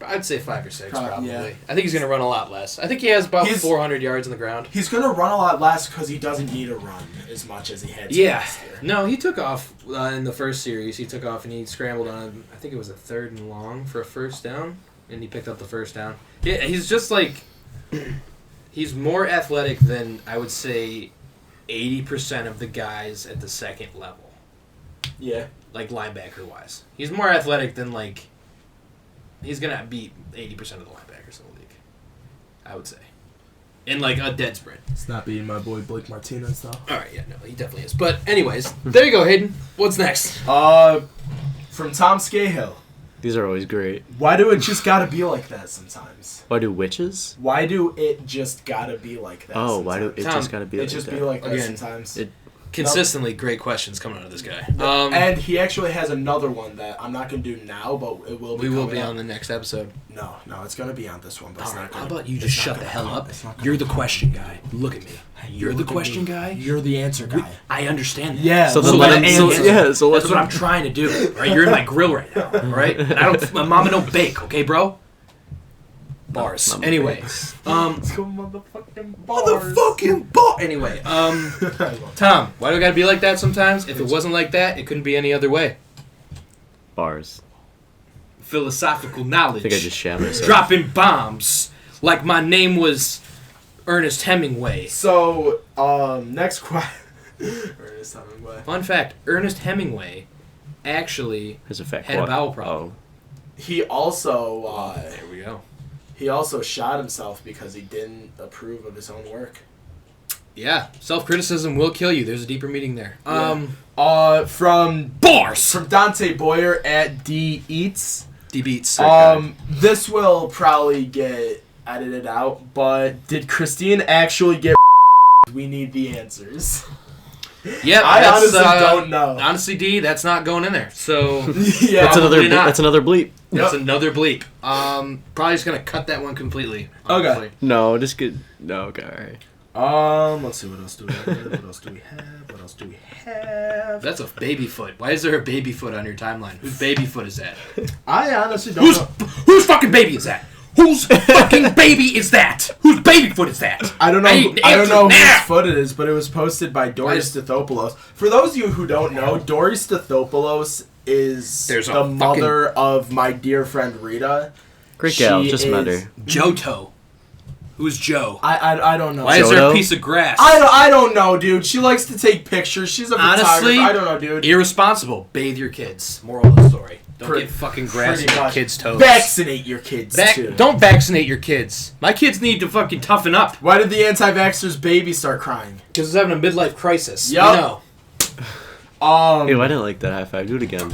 Speaker 2: I'd say 5 or 6 probably.
Speaker 3: Yeah.
Speaker 2: I think he's gonna run a lot less. I think he has about 400 yards on the ground.
Speaker 3: He's going to run a lot less because he doesn't need to run as much as he had to
Speaker 2: Yeah.
Speaker 3: last year.
Speaker 2: No, he took off in the first series. He took off and he scrambled on, I think it was a 3rd and long for a first down, and he picked up the first down. Yeah, he's just like, He's more athletic than, I would say, 80% of the guys at the second level.
Speaker 3: Yeah.
Speaker 2: Like, linebacker-wise. He's more athletic than, like... He's going to beat 80% of the linebackers in the league. I would say. In, like, a dead sprint.
Speaker 3: It's not beating my boy Blake Martinez, though.
Speaker 2: All right, yeah, no, he definitely is. But, anyways, there you go, Hayden. What's next?
Speaker 3: From Tom Scahill.
Speaker 1: These are always great.
Speaker 3: Why do it just gotta be like that sometimes?
Speaker 1: Why do witches?
Speaker 3: Why do it just gotta be like that
Speaker 1: Oh,
Speaker 3: sometimes?
Speaker 1: why do it
Speaker 2: Tom,
Speaker 1: just gotta be
Speaker 3: It
Speaker 1: like
Speaker 3: just
Speaker 1: that?
Speaker 3: be like that
Speaker 2: Again,
Speaker 3: sometimes.
Speaker 2: Consistently great questions coming out of this guy.
Speaker 3: And he actually has another one that I'm not gonna do now, but it will be
Speaker 2: we will
Speaker 3: coming
Speaker 2: be
Speaker 3: up.
Speaker 2: on the next episode.
Speaker 3: No, it's gonna be on this one, but it's not gonna.
Speaker 2: How about you
Speaker 3: it's
Speaker 2: just
Speaker 3: not
Speaker 2: shut the
Speaker 3: gonna
Speaker 2: hell
Speaker 3: come.
Speaker 2: up?
Speaker 3: It's not gonna
Speaker 2: You're the
Speaker 3: come.
Speaker 2: question guy. Look at me. You're the
Speaker 3: Look at
Speaker 2: question
Speaker 3: me.
Speaker 2: guy.
Speaker 3: You're the answer guy.
Speaker 2: I understand that.
Speaker 3: Yeah.
Speaker 1: So
Speaker 3: so
Speaker 1: then
Speaker 3: let
Speaker 1: let
Speaker 3: it
Speaker 1: him.
Speaker 3: answer.
Speaker 1: So
Speaker 2: That's what I'm trying to do. All right, you're in my grill right now. All right, and I don't. My mama don't bake. Okay, bro. Bars.
Speaker 1: Mama
Speaker 2: Anyway,
Speaker 1: bakes.
Speaker 3: Let's go motherfucking bars.
Speaker 2: motherfucking bar. Anyway, Tom, why do we gotta be like that sometimes? If it wasn't like that, it couldn't be any other way.
Speaker 1: Bars.
Speaker 2: Philosophical knowledge.
Speaker 1: I think I just shat myself.
Speaker 2: Dropping bombs like my name was Ernest Hemingway.
Speaker 3: So, next question. Ernest Hemingway.
Speaker 2: Fun fact: Ernest Hemingway actually
Speaker 1: There's a fact.
Speaker 2: had a bowel problem.
Speaker 3: He also
Speaker 2: There we go.
Speaker 3: he also shot himself because he didn't approve of his own work.
Speaker 2: Yeah, self-criticism will kill you. There's a deeper meaning there.
Speaker 3: From
Speaker 2: Bars.
Speaker 3: from Dante Boyer at D Eats.
Speaker 2: D-beats.
Speaker 3: This will probably get edited out, but did Christine actually get? We need the answers.
Speaker 2: Yep,
Speaker 3: I
Speaker 2: that's,
Speaker 3: honestly don't know.
Speaker 2: Honestly, D, that's not going in there. So
Speaker 3: Yeah,
Speaker 1: That's another.
Speaker 2: Probably not.
Speaker 1: That's another bleep.
Speaker 2: that's
Speaker 3: Yep.
Speaker 2: another bleep. Probably just gonna cut that one completely.
Speaker 3: Okay.
Speaker 2: Honestly.
Speaker 1: No, just get. No, okay, all right.
Speaker 3: Let's see. What else do we have? What else do we have?
Speaker 2: That's a baby foot. Why is there a baby foot on your timeline? Whose baby foot is that?
Speaker 3: I honestly don't know.
Speaker 2: Whose fucking baby is that? Whose fucking baby is that? Whose baby foot is that?
Speaker 3: I don't know.
Speaker 2: need an
Speaker 3: I don't
Speaker 2: answer
Speaker 3: know
Speaker 2: now.
Speaker 3: whose foot it is, but it was posted by Doris Stathopoulos. For those of you who don't know, Doris Stathopoulos is
Speaker 2: There's a
Speaker 3: the
Speaker 2: fucking-
Speaker 3: mother of my dear friend Rita.
Speaker 1: Great gal.
Speaker 3: She
Speaker 1: Just met
Speaker 3: is-
Speaker 1: her.
Speaker 2: Johto. Who's Joe?
Speaker 3: I don't know.
Speaker 2: Why is there a
Speaker 1: Johto?
Speaker 2: piece of grass?
Speaker 3: I don't know, dude. She likes to take pictures. She's a photographer.
Speaker 2: Honestly,
Speaker 3: I don't know, dude.
Speaker 2: Irresponsible. Bathe your kids. Moral of the story. Don't
Speaker 3: Pre-
Speaker 2: get fucking grass
Speaker 3: pretty
Speaker 2: in your
Speaker 3: much.
Speaker 2: kids' toes.
Speaker 3: Vaccinate your kids too.
Speaker 2: Don't vaccinate your kids. My kids need to fucking toughen up.
Speaker 3: Why did the anti-vaxxer's baby start crying?
Speaker 2: Because it's having a midlife crisis.
Speaker 3: Yup.
Speaker 2: You know.
Speaker 1: Ew, I didn't like that high five. Do it again.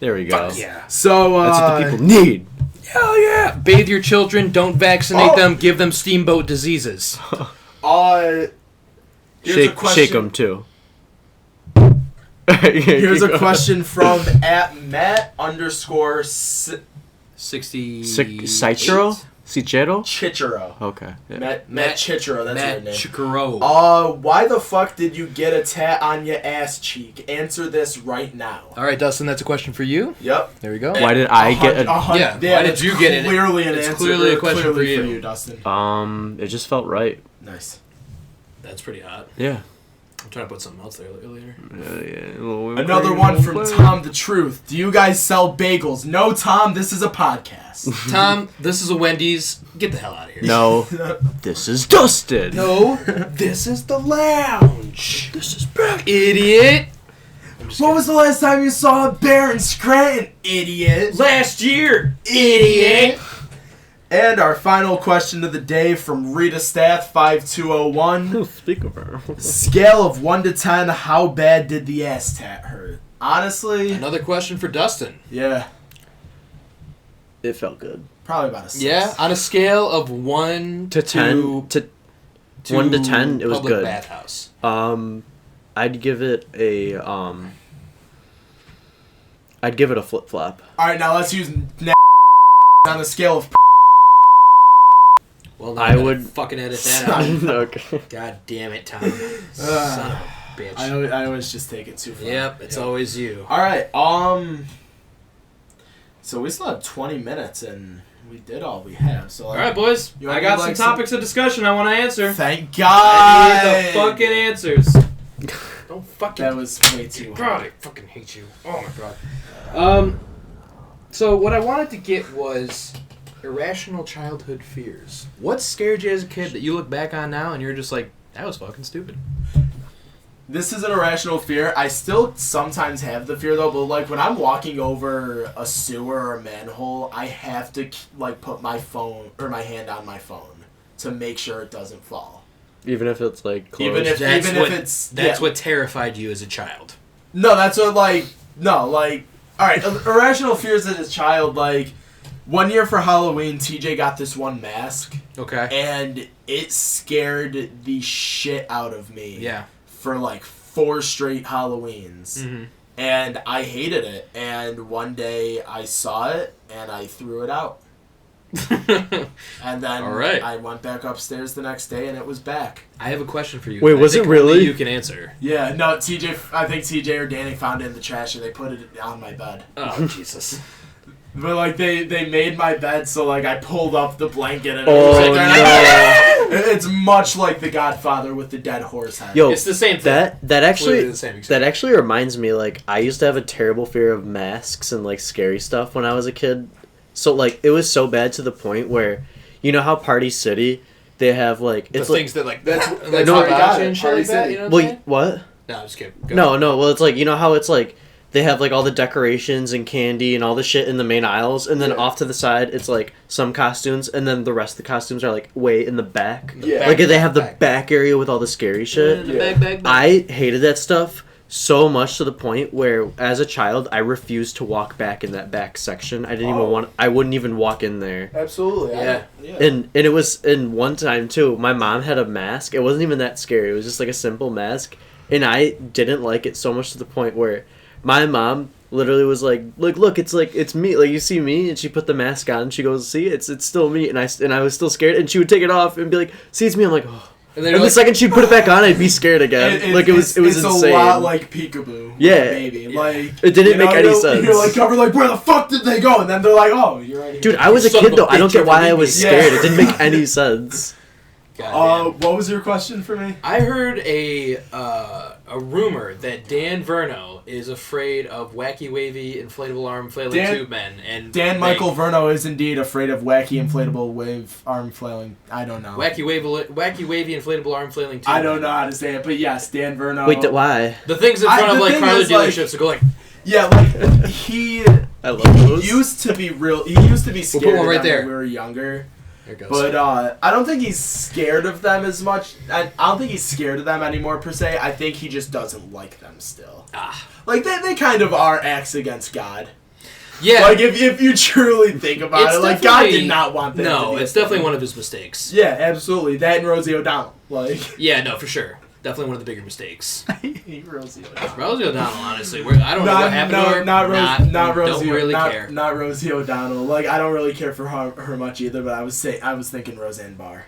Speaker 1: There we go.
Speaker 2: Yeah.
Speaker 3: So
Speaker 1: That's what the people need.
Speaker 2: Hell yeah. Bathe your children. Don't vaccinate
Speaker 3: Oh.
Speaker 2: them. Give them steamboat diseases.
Speaker 3: here's a question.
Speaker 1: Shake them too.
Speaker 3: Here's a question from @Matt _
Speaker 2: 60.
Speaker 1: Cicero? Cicero?
Speaker 3: Chichero.
Speaker 1: Okay. Yeah.
Speaker 3: Matt Chichero, that's her
Speaker 2: Matt
Speaker 3: name.
Speaker 2: Chikaro.
Speaker 3: Why the fuck did you get a tat on your ass cheek? Answer this right now.
Speaker 2: All right, Dustin, that's a question for you.
Speaker 3: Yep.
Speaker 2: There we go.
Speaker 1: Why did I get a?
Speaker 2: Yeah, why did
Speaker 3: that's
Speaker 2: you get it?
Speaker 3: Clearly an
Speaker 2: It's
Speaker 3: answer.
Speaker 2: clearly a question
Speaker 3: clearly
Speaker 2: for you.
Speaker 3: Dustin.
Speaker 1: It just felt right.
Speaker 3: Nice.
Speaker 2: That's pretty hot.
Speaker 1: Yeah.
Speaker 2: I'm trying to put something else there later.
Speaker 1: Yeah.
Speaker 3: Another one from Tom the Truth. Do you guys sell bagels? No, Tom, this is a podcast.
Speaker 2: Tom, this is a Wendy's. Get the hell out of here.
Speaker 1: No. This is Dustin.
Speaker 2: No, this is the lounge. This is back. Idiot.
Speaker 3: When was the last time you saw a bear in Scranton, idiot?
Speaker 2: Last year. Idiot.
Speaker 3: And our final question of the day from Rita Stath 5201.
Speaker 1: Speak of her.
Speaker 3: Scale of 1 to 10, how bad did the ass tat hurt? Honestly,
Speaker 2: Another question for Dustin.
Speaker 3: yeah,
Speaker 1: It felt good.
Speaker 3: probably about a 6.
Speaker 2: Yeah, on a scale of 1
Speaker 1: To 10 to 1 to 10, it was
Speaker 2: public
Speaker 1: good.
Speaker 2: bathhouse.
Speaker 1: I'd give it a I'd give it a flip flop.
Speaker 3: Alright, now let's use on a scale of
Speaker 2: Well, now
Speaker 1: I
Speaker 2: gotta
Speaker 1: would-
Speaker 2: fucking edit that out.
Speaker 1: Okay.
Speaker 2: God damn it, Tom. Son of a bitch.
Speaker 3: I always just take it too far.
Speaker 2: Yep, it's always you.
Speaker 3: Alright, so we still have 20 minutes and we did all we have. So
Speaker 2: All right, boys.
Speaker 3: You
Speaker 2: I
Speaker 3: wanna
Speaker 2: got
Speaker 3: do,
Speaker 2: some
Speaker 3: like,
Speaker 2: topics of discussion I want to answer.
Speaker 3: Thank
Speaker 2: I
Speaker 3: God.
Speaker 2: need the fucking answers. Don't fucking.
Speaker 3: That was way too
Speaker 2: God,
Speaker 3: hard.
Speaker 2: I fucking hate you. Oh my god. So what I wanted to get was Irrational childhood fears. What scared you as a kid that you look back on now and you're just like, that was fucking stupid?
Speaker 3: This is an irrational fear. I still sometimes have the fear though, but like when I'm walking over a sewer or a manhole, I have to like put my phone or my hand on my phone to make sure it doesn't fall.
Speaker 1: Even if it's like closed.
Speaker 3: Even if it's
Speaker 2: that's what terrified you as a child.
Speaker 3: No, that's what all right, irrational fears as a child. Like one year for Halloween, TJ got this one mask.
Speaker 2: Okay.
Speaker 3: And it scared the shit out of me.
Speaker 2: Yeah.
Speaker 3: For like 4 straight Halloweens.
Speaker 2: Mm-hmm.
Speaker 3: And I hated it. And one day I saw it and I threw it out. And then I went back upstairs the next day and it was back.
Speaker 2: I have a question for you.
Speaker 1: Wait, was it really?
Speaker 2: Only you can answer.
Speaker 3: Yeah, no, I think TJ or Danny found it in the trash and they put it on my bed.
Speaker 2: Oh, Jesus.
Speaker 3: But like they made my bed so like I pulled up the blanket and it's much like The Godfather with the dead horse head.
Speaker 1: Yo,
Speaker 2: it's the same thing.
Speaker 1: That actually reminds me, like, I used to have a terrible fear of masks and like scary stuff when I was a kid. So like it was so bad to the point where, you know how Party City, they have like
Speaker 2: it's things that like that's
Speaker 3: like no,
Speaker 2: and shit like that. You know
Speaker 1: what?
Speaker 2: No, I'm just kidding.
Speaker 1: No. Well, it's like, you know how it's like they have like all the decorations and candy and all the shit in the main aisles, and then off to the side it's like some costumes, and then the rest of the costumes are like way in the back. Like they have the back area with all the scary shit.
Speaker 2: Back.
Speaker 1: I hated that stuff so much to the point where, as a child, I refused to walk back in that back section. I didn't even want. I wouldn't even walk in there.
Speaker 3: Absolutely.
Speaker 2: Yeah.
Speaker 1: And it was in one time too. My mom had a mask. It wasn't even that scary. It was just like a simple mask, and I didn't like it so much to the point where my mom literally was like, look, it's me. Like, you see me? And she put the mask on. And she goes, see, it's still me. And I was still scared. And she would take it off and be like, see, it's me. I'm like, oh. And the second she'd put it back on, I'd be scared again. It was insane.
Speaker 3: It's a lot like Peekaboo.
Speaker 1: Yeah.
Speaker 3: Maybe. Like,
Speaker 1: it didn't make any sense.
Speaker 3: You're like, covered, like, where the fuck did they go? And then they're like, oh, you're right here.
Speaker 1: Dude, I was a kid, though. I don't get why I was scared. It didn't make any sense.
Speaker 3: What was your question for me?
Speaker 2: I heard a rumor that Dan Verno is afraid of wacky, wavy, inflatable arm flailing tube men, and
Speaker 3: Michael Verno is indeed afraid of wacky, inflatable wave arm flailing. I don't know.
Speaker 2: Wacky, wavy, inflatable arm flailing tube.
Speaker 3: I don't know how to say it, but yes, Dan Verno.
Speaker 1: Wait, why?
Speaker 2: The things in front of like car dealerships that go like.
Speaker 3: Yeah, like he.
Speaker 1: I love those.
Speaker 3: He used to be real. He used to be scared
Speaker 2: We'll put one right
Speaker 3: of them
Speaker 2: there.
Speaker 3: when we were younger.
Speaker 2: There it goes.
Speaker 3: But I don't think he's scared of them as much. I don't think he's scared of them anymore per se. I think he just doesn't like them still. Like they kind of are acts against God.
Speaker 2: Yeah.
Speaker 3: Like if you truly think about it, like God did not want that.
Speaker 2: No, it's definitely one of his mistakes.
Speaker 3: Yeah, absolutely. That and Rosie O'Donnell. Like.
Speaker 2: Yeah, no, for sure. Definitely one of the bigger mistakes.
Speaker 3: I hate Rosie O'Donnell.
Speaker 2: Rosie O'Donnell, honestly. I don't know what happened to her.
Speaker 3: Not Rosie.
Speaker 2: Don't really care.
Speaker 3: Not Rosie O'Donnell. Like, I don't really care for her much either, but I was thinking Roseanne Barr.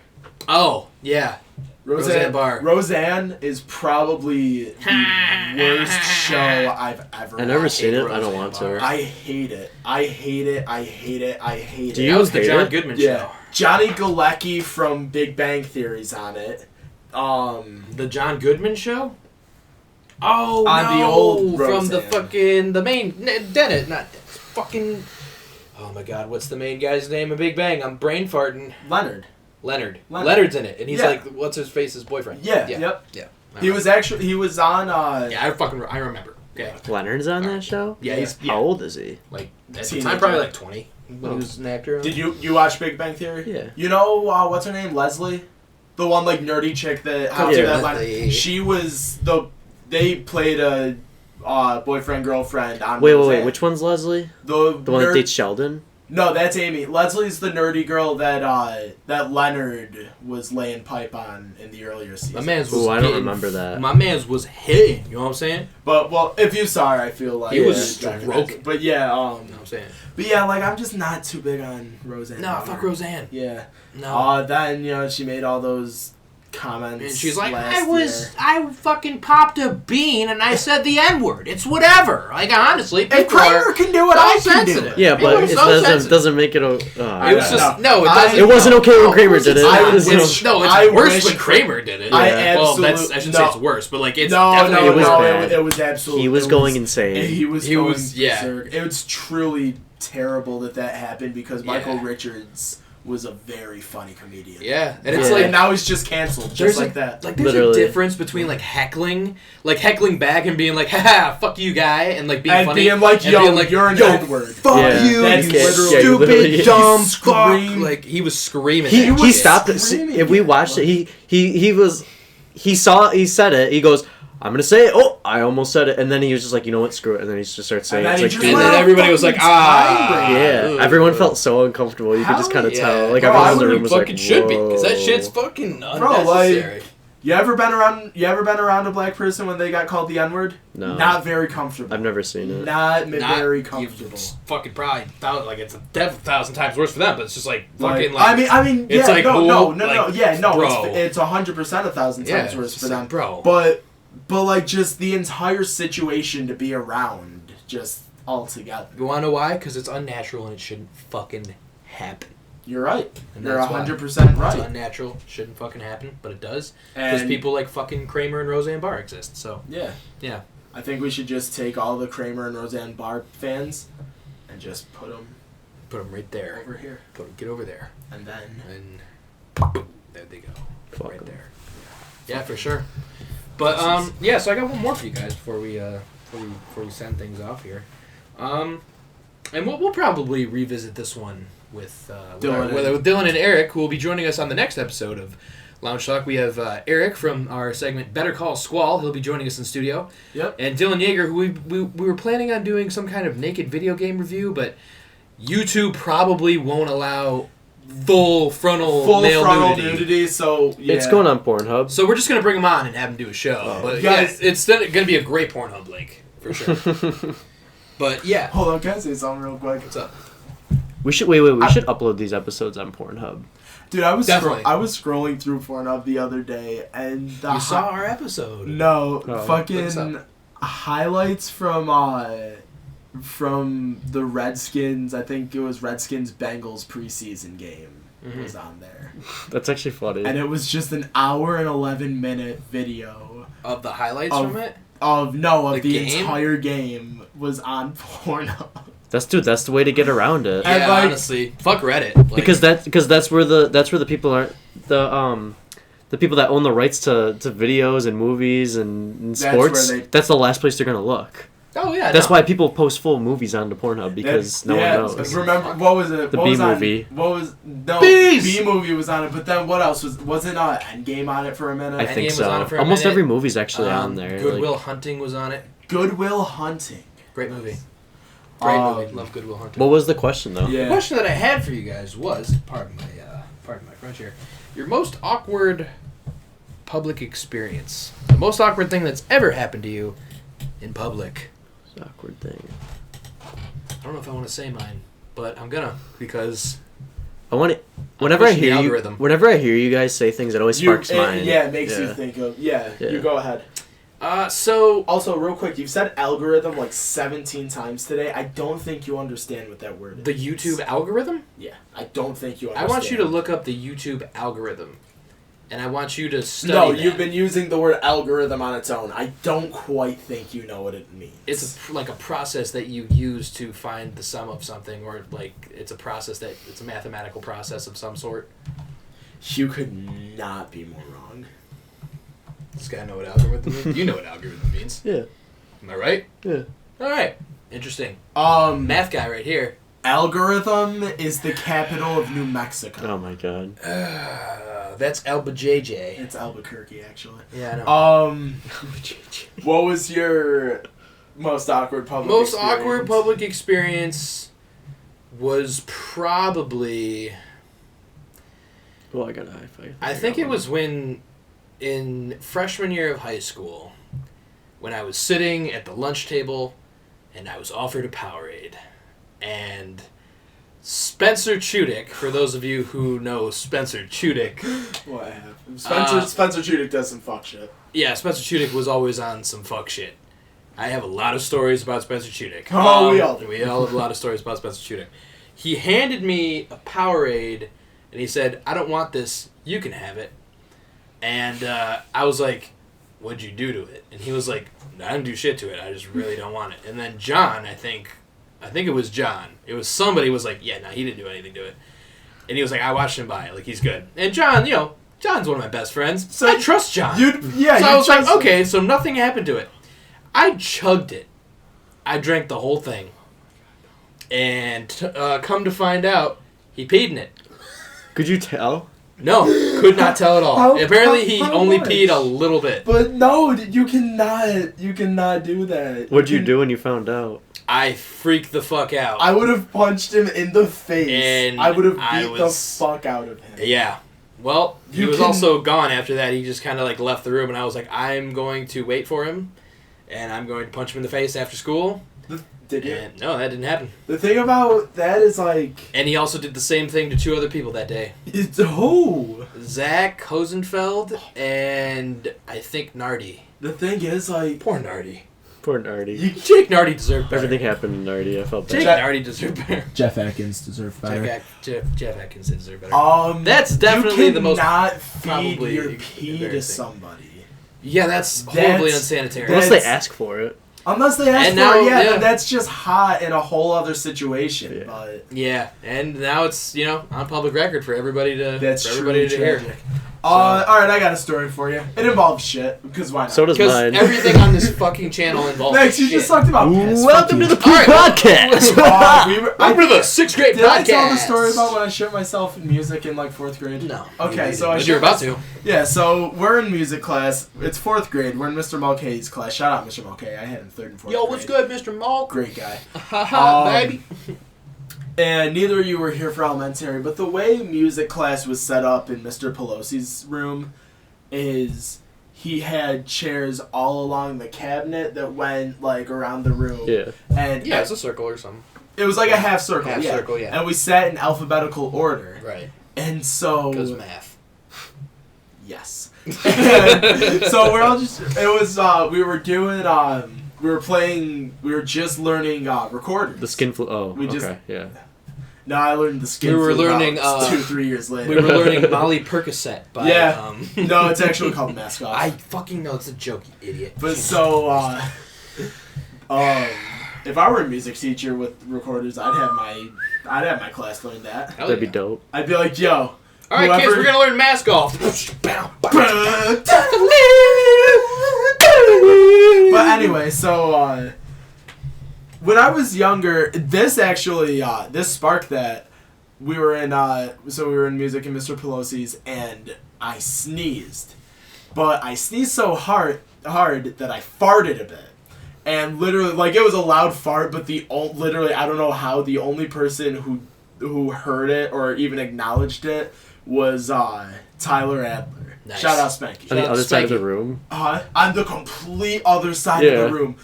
Speaker 2: Oh, yeah. Roseanne Barr.
Speaker 3: Roseanne is probably the worst show I've ever watched.
Speaker 1: I've never seen it. I don't want to.
Speaker 3: I hate it. I hate it.
Speaker 1: Do you
Speaker 2: That was the
Speaker 1: hate
Speaker 2: John
Speaker 1: it?
Speaker 2: Goodman
Speaker 3: Yeah.
Speaker 2: show.
Speaker 3: Johnny Galecki from Big Bang Theory's on it.
Speaker 2: The John Goodman show? Oh,
Speaker 3: on the old
Speaker 2: from the
Speaker 3: Roseanne.
Speaker 2: fucking the main Dennett, not fucking. Oh my God, what's the main guy's name in Big Bang? I'm brain farting.
Speaker 3: Leonard.
Speaker 2: Leonard's in it, and he's like, what's his face's boyfriend?
Speaker 3: Yeah.
Speaker 2: Yeah.
Speaker 3: He was on.
Speaker 2: Yeah, I remember. Okay.
Speaker 1: Leonard's on that show?
Speaker 2: Yeah, he's
Speaker 1: How old is he?
Speaker 2: like at the
Speaker 3: Teenager.
Speaker 2: time probably like 20 when he was an actor.
Speaker 3: Did you watch Big Bang Theory?
Speaker 1: Yeah.
Speaker 3: You know what's her name? Leslie, the one like nerdy chick that
Speaker 2: Leslie.
Speaker 3: She was they played a boyfriend girlfriend on.
Speaker 1: Wait,
Speaker 3: Roseanne.
Speaker 1: which one's Leslie?
Speaker 3: The
Speaker 1: one that dates Sheldon?
Speaker 3: No, that's Amy. Leslie's the nerdy girl that Leonard was laying pipe on in the earlier season.
Speaker 2: My man's was.
Speaker 1: Ooh, I don't remember that.
Speaker 2: My man's was hitting. You know what I'm saying?
Speaker 3: But well, if you saw her, I feel like
Speaker 2: He was
Speaker 3: you're
Speaker 2: stroking.
Speaker 3: But yeah,
Speaker 2: You know what I'm saying?
Speaker 3: but yeah, like I'm just not too big on Roseanne.
Speaker 2: No, fuck Roseanne.
Speaker 3: Yeah.
Speaker 2: No.
Speaker 3: Then she made all those comments.
Speaker 2: And she's like,
Speaker 3: last
Speaker 2: I fucking popped a bean and I said the N-word. It's whatever. Like, honestly,
Speaker 3: year. If
Speaker 2: people are
Speaker 3: Kramer can do it,
Speaker 2: so
Speaker 3: I can do
Speaker 2: sensitive.
Speaker 3: it.
Speaker 1: Yeah,
Speaker 2: People
Speaker 1: but
Speaker 2: are
Speaker 1: it
Speaker 2: so
Speaker 1: doesn't
Speaker 2: sensitive.
Speaker 1: make it.
Speaker 2: It was
Speaker 3: I
Speaker 2: just
Speaker 3: know.
Speaker 2: it doesn't.
Speaker 1: It wasn't okay when
Speaker 2: no,
Speaker 1: Kramer
Speaker 2: of course
Speaker 1: did it.
Speaker 2: it's not.
Speaker 3: I
Speaker 2: It's
Speaker 3: I
Speaker 2: worse
Speaker 3: wish
Speaker 2: when Kramer did it.
Speaker 3: I
Speaker 2: Well,
Speaker 3: absolutely-
Speaker 2: I shouldn't
Speaker 3: no.
Speaker 2: say it's worse, but like it's
Speaker 3: No,
Speaker 2: definitely
Speaker 1: It was
Speaker 3: no,
Speaker 1: bad.
Speaker 3: it was absolutely.
Speaker 1: He was going insane.
Speaker 3: He was going berserk.
Speaker 2: yeah.
Speaker 3: It was truly terrible that happened because Michael
Speaker 2: Yeah.
Speaker 3: Richards was a very funny comedian.
Speaker 2: Yeah, and it's
Speaker 1: Yeah.
Speaker 2: like
Speaker 3: and now he's just canceled, just like that.
Speaker 2: Like there's
Speaker 1: Literally.
Speaker 2: a difference between like heckling back and being like, haha, fuck you, guy, and like being
Speaker 3: And
Speaker 2: funny,
Speaker 3: being like,
Speaker 2: and
Speaker 3: yo,
Speaker 2: being like,
Speaker 3: you're an
Speaker 2: yo,
Speaker 3: N-word.
Speaker 2: fuck
Speaker 1: Yeah.
Speaker 2: you,
Speaker 3: That's
Speaker 2: you
Speaker 3: literally-
Speaker 1: Yeah, you literally-
Speaker 2: stupid, dumb
Speaker 3: He
Speaker 2: fuck.
Speaker 3: screamed.
Speaker 2: Like he was screaming.
Speaker 3: He
Speaker 2: at
Speaker 3: was
Speaker 1: He
Speaker 2: me.
Speaker 1: stopped it.
Speaker 3: screaming
Speaker 1: If we
Speaker 3: at
Speaker 1: watched
Speaker 3: him.
Speaker 1: it, he said it. He goes, I'm gonna say it. Oh, I almost said it. And then he was just like, you know what, screw it. And then he just started saying
Speaker 3: And
Speaker 1: it.
Speaker 3: then
Speaker 1: It's
Speaker 3: he
Speaker 1: like,
Speaker 3: just
Speaker 2: and
Speaker 3: went
Speaker 2: then
Speaker 3: on
Speaker 2: everybody was like,
Speaker 3: fucking
Speaker 2: ah,
Speaker 3: tirade.
Speaker 1: yeah, everyone felt so uncomfortable. You could just kind of
Speaker 2: Yeah.
Speaker 1: tell. Like
Speaker 2: Bro,
Speaker 1: everyone in the
Speaker 2: you
Speaker 1: room was
Speaker 2: fucking
Speaker 1: like,
Speaker 2: should be, because that
Speaker 1: "Whoa."
Speaker 2: shit's fucking
Speaker 3: Bro,
Speaker 2: unnecessary.
Speaker 3: You ever been around a black person when they got called the N-word?
Speaker 1: No.
Speaker 3: Not very comfortable.
Speaker 1: I've never seen it.
Speaker 3: Not very
Speaker 2: you-
Speaker 3: comfortable.
Speaker 2: It's fucking probably like it's a 1,000 times worse for them, but it's just like
Speaker 3: Like,
Speaker 2: fucking like.
Speaker 3: I mean,
Speaker 2: it's
Speaker 3: yeah,
Speaker 2: like,
Speaker 3: no,
Speaker 2: like,
Speaker 3: yeah, no,
Speaker 2: bro.
Speaker 3: it's 100% 1,000
Speaker 2: Yeah,
Speaker 3: times worse
Speaker 2: it's
Speaker 3: for
Speaker 2: like,
Speaker 3: them,
Speaker 2: bro.
Speaker 3: But like, just the entire situation to be around, just altogether.
Speaker 2: You wanna know why? Because it's unnatural and it shouldn't fucking happen.
Speaker 3: You're right.
Speaker 2: And
Speaker 3: You're
Speaker 2: that's why.
Speaker 3: 100%
Speaker 2: It's
Speaker 3: right.
Speaker 2: unnatural, shouldn't fucking happen, but it does. Because
Speaker 3: And
Speaker 2: people like fucking Kramer and Roseanne Barr exist. So
Speaker 3: yeah,
Speaker 2: yeah,
Speaker 3: I think we should just take all the Kramer and Roseanne Barr fans and just put them
Speaker 2: put them right there.
Speaker 3: over here,
Speaker 2: Get over there,
Speaker 3: and then
Speaker 2: and there they go,
Speaker 1: Fuck
Speaker 2: right
Speaker 1: 'em.
Speaker 2: there. Yeah, for sure. But yeah. So I got one more for you guys before we send things off here. And we'll probably revisit this one with Dylan and Eric, who will be joining us on the next episode of Lounge Talk. We have Eric from our segment Better Call Squall. He'll be joining us in studio.
Speaker 3: Yep.
Speaker 2: And Dylan Yeager, who we were planning on doing some kind of naked video game review, but YouTube probably won't allow full frontal male nudity.
Speaker 3: So yeah.
Speaker 1: It's going on Pornhub.
Speaker 2: So we're just gonna bring him on and have him do a show. But
Speaker 3: Guys-
Speaker 2: yeah, it's gonna be a great Pornhub link for sure. But yeah,
Speaker 3: Hold on, can I say something real quick?
Speaker 2: what's up?
Speaker 1: We should We should upload these episodes on Pornhub.
Speaker 3: Dude, I was
Speaker 2: Definitely.
Speaker 3: scrolling through Pornhub the other day, and the
Speaker 2: You saw our episode.
Speaker 3: no
Speaker 1: Oh.
Speaker 2: What's
Speaker 3: fucking
Speaker 2: up?
Speaker 3: highlights from the Redskins. I think it was Redskins Bengals preseason game was on there,
Speaker 1: That's actually funny.
Speaker 3: and it was just an hour and 11-minute video
Speaker 2: Of the highlights
Speaker 3: Of-
Speaker 2: from it?
Speaker 3: of
Speaker 2: The
Speaker 3: the
Speaker 2: game?
Speaker 3: entire game was on Pornhub.
Speaker 1: That's the way to get around it.
Speaker 3: And,
Speaker 2: Yeah,
Speaker 3: like-
Speaker 2: honestly, fuck Reddit. Like,
Speaker 1: Because that's where the people aren't the people that own the rights to videos and movies and
Speaker 3: That's
Speaker 1: sports.
Speaker 3: where they-
Speaker 1: That's the last place they're gonna look.
Speaker 2: oh yeah,
Speaker 1: That's
Speaker 2: no.
Speaker 1: why people post full movies onto Pornhub because no one knows.
Speaker 3: Remember what was it?
Speaker 1: The
Speaker 3: what
Speaker 1: B
Speaker 3: was on-
Speaker 1: movie.
Speaker 3: What was no
Speaker 2: Bees!
Speaker 3: B movie was on it? But then what else wasn't Endgame on it for a minute?
Speaker 1: I
Speaker 2: Endgame
Speaker 1: think
Speaker 2: was
Speaker 1: so.
Speaker 2: on it for a
Speaker 1: Almost
Speaker 2: minute.
Speaker 1: every movie's actually on there.
Speaker 2: Goodwill
Speaker 1: Like,
Speaker 2: Hunting was on it.
Speaker 3: Goodwill Hunting.
Speaker 2: Great movie. Great
Speaker 3: Um,
Speaker 2: movie. Love Goodwill Hunting.
Speaker 1: what was the question though?
Speaker 3: Yeah.
Speaker 2: The question that I had for you guys was, pardon my French here, your most awkward public experience. The most awkward thing that's ever happened to you in public.
Speaker 1: It's an awkward thing.
Speaker 2: I don't know if I want to say mine, but I'm gonna because
Speaker 1: I want it. Whenever I
Speaker 2: pushing the
Speaker 1: hear you,
Speaker 2: algorithm.
Speaker 1: whenever I hear you guys say things, it always sparks mine.
Speaker 3: Yeah, it makes you think of
Speaker 1: Yeah.
Speaker 3: You go ahead.
Speaker 2: so
Speaker 3: Also, real quick, you've said algorithm like 17 times today. I don't think you understand what that word
Speaker 2: the
Speaker 3: is.
Speaker 2: YouTube algorithm.
Speaker 3: Yeah, I don't think you
Speaker 2: I
Speaker 3: understand.
Speaker 2: want you to look up the YouTube algorithm, and I want you to study.
Speaker 3: No,
Speaker 2: that.
Speaker 3: you've been using the word algorithm on its own. I don't quite think you know what it means.
Speaker 2: It's like a process that you use to find the sum of something, or like it's a mathematical process of some sort.
Speaker 3: You could not be more wrong.
Speaker 2: This guy know what algorithm means. You know what algorithm means.
Speaker 1: Yeah.
Speaker 2: Am I right?
Speaker 1: Yeah.
Speaker 2: All right. Interesting.
Speaker 3: Math
Speaker 2: Math guy right here.
Speaker 3: algorithm is the capital of New Mexico.
Speaker 1: Oh my god.
Speaker 2: That's Alba JJ.
Speaker 3: It's Albuquerque, actually.
Speaker 2: Yeah, I know.
Speaker 3: What was your most awkward public
Speaker 2: Most
Speaker 3: experience?
Speaker 2: awkward public experience was probably.
Speaker 1: Well, I got a high five.
Speaker 2: I think it was when, in freshman year of high school, when I was sitting at the lunch table, and I was offered a Powerade, and Spencer Chudik, for those of you who know Spencer Chudik.
Speaker 3: What happened? Spencer Chudik does some fuck shit.
Speaker 2: Yeah, Spencer Chudik was always on some fuck shit. I have a lot of stories about Spencer Chudik.
Speaker 3: Oh, we all do.
Speaker 2: We all have a lot of stories about Spencer Chudik. He handed me a Powerade, and he said, "I don't want this. You can have it." And I was like, "What'd you do to it?" And he was like, "I didn't do shit to it. I just really don't want it." And then John, I think it was John. It was somebody was like, "Yeah, no, he didn't do anything to it." And he was like, "I watched him buy it. Like, he's good." And John, John's one of my best friends. So I trust John. So I was like, okay, so nothing happened to it. I chugged it. I drank the whole thing. And come to find out, he peed in it.
Speaker 1: Could you tell?
Speaker 2: No, could not tell at all. Apparently, he only
Speaker 3: much?
Speaker 2: peed a little bit.
Speaker 3: But no, you cannot do that.
Speaker 1: What'd you do when you found out?
Speaker 2: I freaked the fuck out.
Speaker 3: I would have punched him in the face.
Speaker 2: And
Speaker 3: I would have beat the fuck out of him.
Speaker 2: Yeah. Well, he was also gone after that. He just kind of like left the room, and I was like, I'm going to wait for him, and I'm going to punch him in the face after school.
Speaker 3: Did you?
Speaker 2: And no, that didn't happen.
Speaker 3: The thing about that is like...
Speaker 2: And he also did the same thing to 2 other people that day.
Speaker 3: It's who?
Speaker 2: Zach Hosenfeld and I think Nardi.
Speaker 3: The thing is like...
Speaker 2: Poor Nardi.
Speaker 1: Poor Nardi.
Speaker 2: Jake Nardi deserved better.
Speaker 1: Everything happened to Nardi. I felt bad.
Speaker 2: Jake Nardi deserved better.
Speaker 3: Jeff Atkins deserved better.
Speaker 2: Jeff Atkins deserved better. That's definitely the most...
Speaker 3: You cannot feed
Speaker 2: probably
Speaker 3: your pee to
Speaker 2: embarrassing.
Speaker 3: somebody.
Speaker 2: Yeah, that's horribly unsanitary.
Speaker 1: Unless they ask for it.
Speaker 3: Unless they ask
Speaker 2: And
Speaker 3: for
Speaker 2: now-
Speaker 3: it, yeah,
Speaker 2: yeah.
Speaker 3: then that's just hot in a whole other situation.
Speaker 1: Yeah.
Speaker 3: But
Speaker 2: Yeah, and now it's, on public record for everybody to
Speaker 3: that's
Speaker 2: to hear.
Speaker 3: tragic. Alright, I got a story for you. It involves shit, because why not?
Speaker 1: So does
Speaker 2: Because
Speaker 1: mine.
Speaker 2: everything on this fucking channel involves
Speaker 3: Next, you
Speaker 2: shit.
Speaker 3: just talked about piss.
Speaker 1: Welcome to the
Speaker 2: All right,
Speaker 1: podcast.
Speaker 2: Welcome to the 6th grade
Speaker 3: Did
Speaker 2: podcast.
Speaker 3: I tell the story about when I shit myself in music in like 4th grade?
Speaker 2: No.
Speaker 3: Okay, so I
Speaker 2: But you're
Speaker 3: shit
Speaker 2: about
Speaker 3: mys-
Speaker 2: to.
Speaker 3: Yeah, so we're in music class. It's 4th grade. We're in Mr. Mulcahy's class. Shout out Mr. Mulcahy. I had him 3rd and 4th
Speaker 2: Yo,
Speaker 3: grade.
Speaker 2: what's good, Mr. Malk?
Speaker 3: Great guy.
Speaker 2: Haha, baby.
Speaker 3: And neither of you were here for elementary, but the way music class was set up in Mr. Pelosi's room is he had chairs all along the cabinet that went like around the room.
Speaker 1: Yeah.
Speaker 3: And
Speaker 2: Yeah, it's a circle or something.
Speaker 3: it was like a half circle.
Speaker 2: Half circle, yeah.
Speaker 3: And we sat in alphabetical order.
Speaker 2: Right.
Speaker 3: And so
Speaker 2: Because math.
Speaker 3: yes. So we're all just it was we were doing we were just learning recorders.
Speaker 1: The skin flu. Oh,
Speaker 3: We just-
Speaker 1: okay. Yeah.
Speaker 3: No, I learned the skin.
Speaker 2: We were
Speaker 3: flu
Speaker 2: learning,
Speaker 3: about 2-3 years later.
Speaker 2: We were learning Molly Percocet by...
Speaker 3: Yeah. No, it's actually called Mask Off.
Speaker 2: I fucking know it's a joke, you idiot.
Speaker 3: But so, if I were a music teacher with recorders, I'd have my class learn that.
Speaker 2: Hell
Speaker 1: That'd be
Speaker 2: yeah.
Speaker 1: dope.
Speaker 3: I'd be like, yo.
Speaker 2: All right, kids, we're gonna learn mask off.
Speaker 3: But anyway, so when I was younger, this sparked that. We were in music in Mr. Pelosi's, and I sneezed, but I sneezed so hard that I farted a bit, and literally, like, it was a loud fart, but literally, I don't know how, the only person who heard it or even acknowledged it was Tyler Adler.
Speaker 2: Nice.
Speaker 3: Shout out Spanky.
Speaker 1: On the
Speaker 2: out
Speaker 1: other side of
Speaker 2: Spanky.
Speaker 1: the room.
Speaker 3: On the complete other side
Speaker 1: Yeah.
Speaker 3: of the room.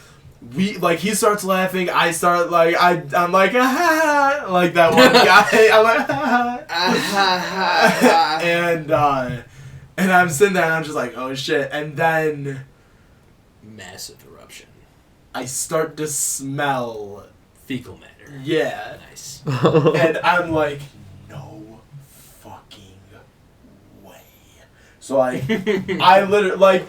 Speaker 3: He starts laughing, I start I'm like ah, like that one guy. I'm like ah. and I'm sitting there and I'm just like, oh shit, and then
Speaker 2: Massive eruption.
Speaker 3: I start to smell,
Speaker 2: Fecal matter.
Speaker 3: yeah,
Speaker 2: Nice.
Speaker 3: and I'm like, no fucking way. So I literally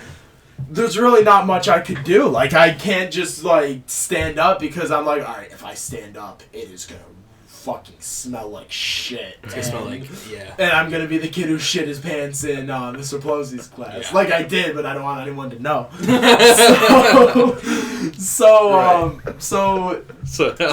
Speaker 3: there's really not much I could do. Like, I can't just, stand up because I'm like, alright, if I stand up, it is gonna fucking smell like shit.
Speaker 2: It's gonna smell like, yeah.
Speaker 3: And I'm gonna be the kid who shit his pants in Mr. Pelosi's class.
Speaker 2: Yeah.
Speaker 3: Like I did, but I don't want anyone to know. So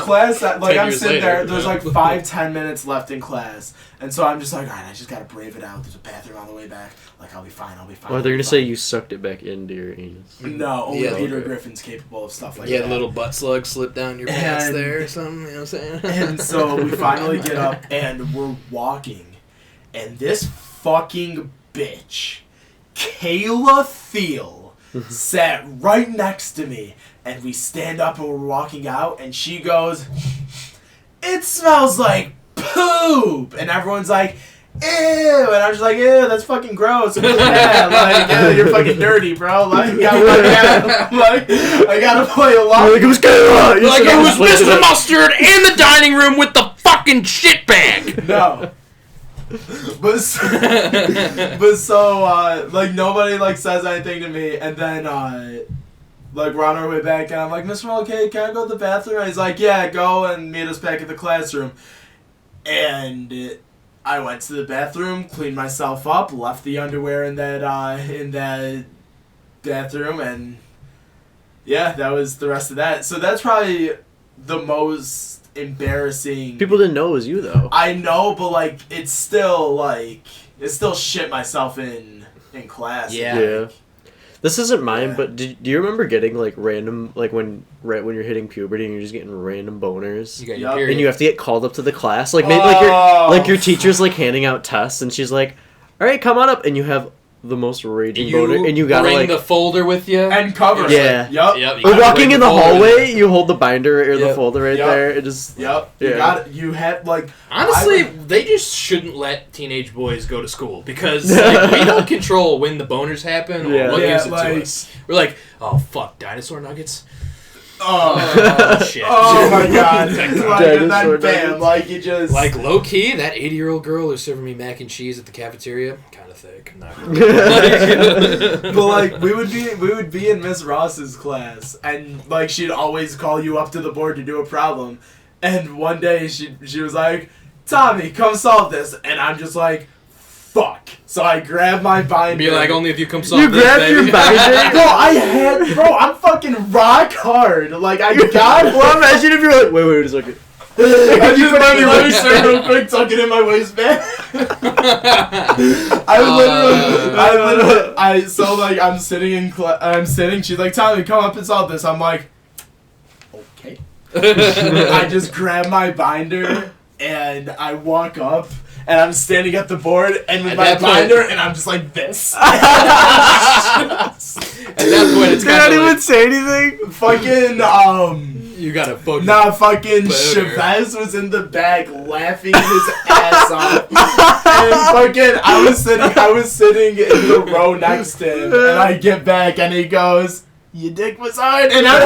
Speaker 3: class, I'm
Speaker 2: 10 years
Speaker 3: sitting
Speaker 2: later.
Speaker 3: there, there's 5-10 minutes left in class. And so I'm just like, alright, I just gotta brave it out. There's a bathroom on the way back. Like, I'll be fine.
Speaker 1: Or they're gonna say you sucked it back into your anus.
Speaker 3: No, only
Speaker 2: Yeah,
Speaker 3: Peter
Speaker 1: okay.
Speaker 3: Griffin's capable of stuff like
Speaker 2: Yeah,
Speaker 3: that.
Speaker 2: a little butt slug slip down your pants
Speaker 3: And-
Speaker 2: there or something, you know what I'm saying?
Speaker 3: And so we finally get up and we're walking. And this fucking bitch, Kayla Thiel, sat right next to me. And we stand up and we're walking out. And she goes, it smells like piss. poop, and everyone's like, ew, and I'm just like, ew, that's fucking gross. Yeah, like, yeah, you're fucking dirty, bro. Like, I gotta play along.
Speaker 1: Like, it was good.
Speaker 2: Like, it was Mr. Mustard in the dining room with the fucking shit bag.
Speaker 3: No. But so, like, nobody, like, says anything to me, and then, like, we're on our way back, and I'm like, Mr. Okay, can I go to the bathroom? And he's like, yeah, go and meet us back at the classroom. And I went to the bathroom, cleaned myself up, left the underwear in that bathroom, and yeah, that was the rest of that. So that's probably the most embarrassing.
Speaker 1: People didn't know it was you, though.
Speaker 3: I know, but, like, it's still shit myself in class.
Speaker 2: Yeah.
Speaker 1: This isn't mine,
Speaker 3: Yeah.
Speaker 1: but do you remember getting, like, random, like, when you're hitting puberty and you're just getting random boners?
Speaker 2: You got
Speaker 3: Yup.
Speaker 2: your period.
Speaker 1: And you have to get called up to the class? Like, maybe,
Speaker 3: Oh.
Speaker 1: like your teacher's, like, handing out tests, and she's like, all right, come on up, and you have the most raging boner, and you gotta,
Speaker 2: bring
Speaker 1: like...
Speaker 2: the folder with you.
Speaker 3: And cover.
Speaker 1: Yeah.
Speaker 3: Yup.
Speaker 2: Yep, you
Speaker 1: Or
Speaker 2: gotta
Speaker 1: walking
Speaker 2: bring
Speaker 1: in the
Speaker 2: folder with
Speaker 1: hallway, you hold the binder or the
Speaker 2: Yep.
Speaker 1: folder right
Speaker 3: Yep.
Speaker 1: there. It just...
Speaker 3: Yep.
Speaker 1: Yeah.
Speaker 3: You have, like...
Speaker 2: Honestly, they just shouldn't let teenage boys go to school because like, we don't control when the boners happen or
Speaker 1: Yeah.
Speaker 2: what
Speaker 3: Yeah,
Speaker 2: gives it
Speaker 3: like-
Speaker 2: to us. We're like, oh fuck, dinosaur nuggets.
Speaker 3: Oh,
Speaker 2: Oh shit.
Speaker 3: oh my god. Like, and
Speaker 1: Dinosaur
Speaker 3: then bam,
Speaker 1: nuggets.
Speaker 3: like, you just...
Speaker 2: Like low key, that 80-year-old girl who's serving me mac and cheese at the cafeteria, kind of thick. Not really.
Speaker 3: But like we would be in Miss Ross's class, and like she'd always call you up to the board to do a problem, and one day she was like, Tommy, come solve this, and I'm just like, fuck. So I grab my binder.
Speaker 2: Be like, only if you come solve
Speaker 1: You
Speaker 2: this,
Speaker 1: grabbed your
Speaker 2: baby.
Speaker 1: binder?
Speaker 3: bro, I'm fucking rock hard. Like I got
Speaker 1: Well, imagine if you're like, wait a second.
Speaker 3: I just let me serve real quick, tuck it in my waistband. I'm sitting in she's like, Tommy, come up and solve this. I'm like, okay. I just grab my binder and I walk up and I'm standing at the board and with
Speaker 2: At
Speaker 3: my
Speaker 2: that point-
Speaker 3: binder and I'm just like this.
Speaker 2: At that point, it's
Speaker 1: Did
Speaker 2: kind of
Speaker 1: anyone
Speaker 2: like,
Speaker 1: say anything?
Speaker 3: Fucking,
Speaker 2: you gotta fucking...
Speaker 3: nah, fucking
Speaker 2: Boner.
Speaker 3: Chavez was in the back laughing his ass off. And fucking, I was sitting in the row next to him, and I get back, and he goes, "Your dick was hard," and I'm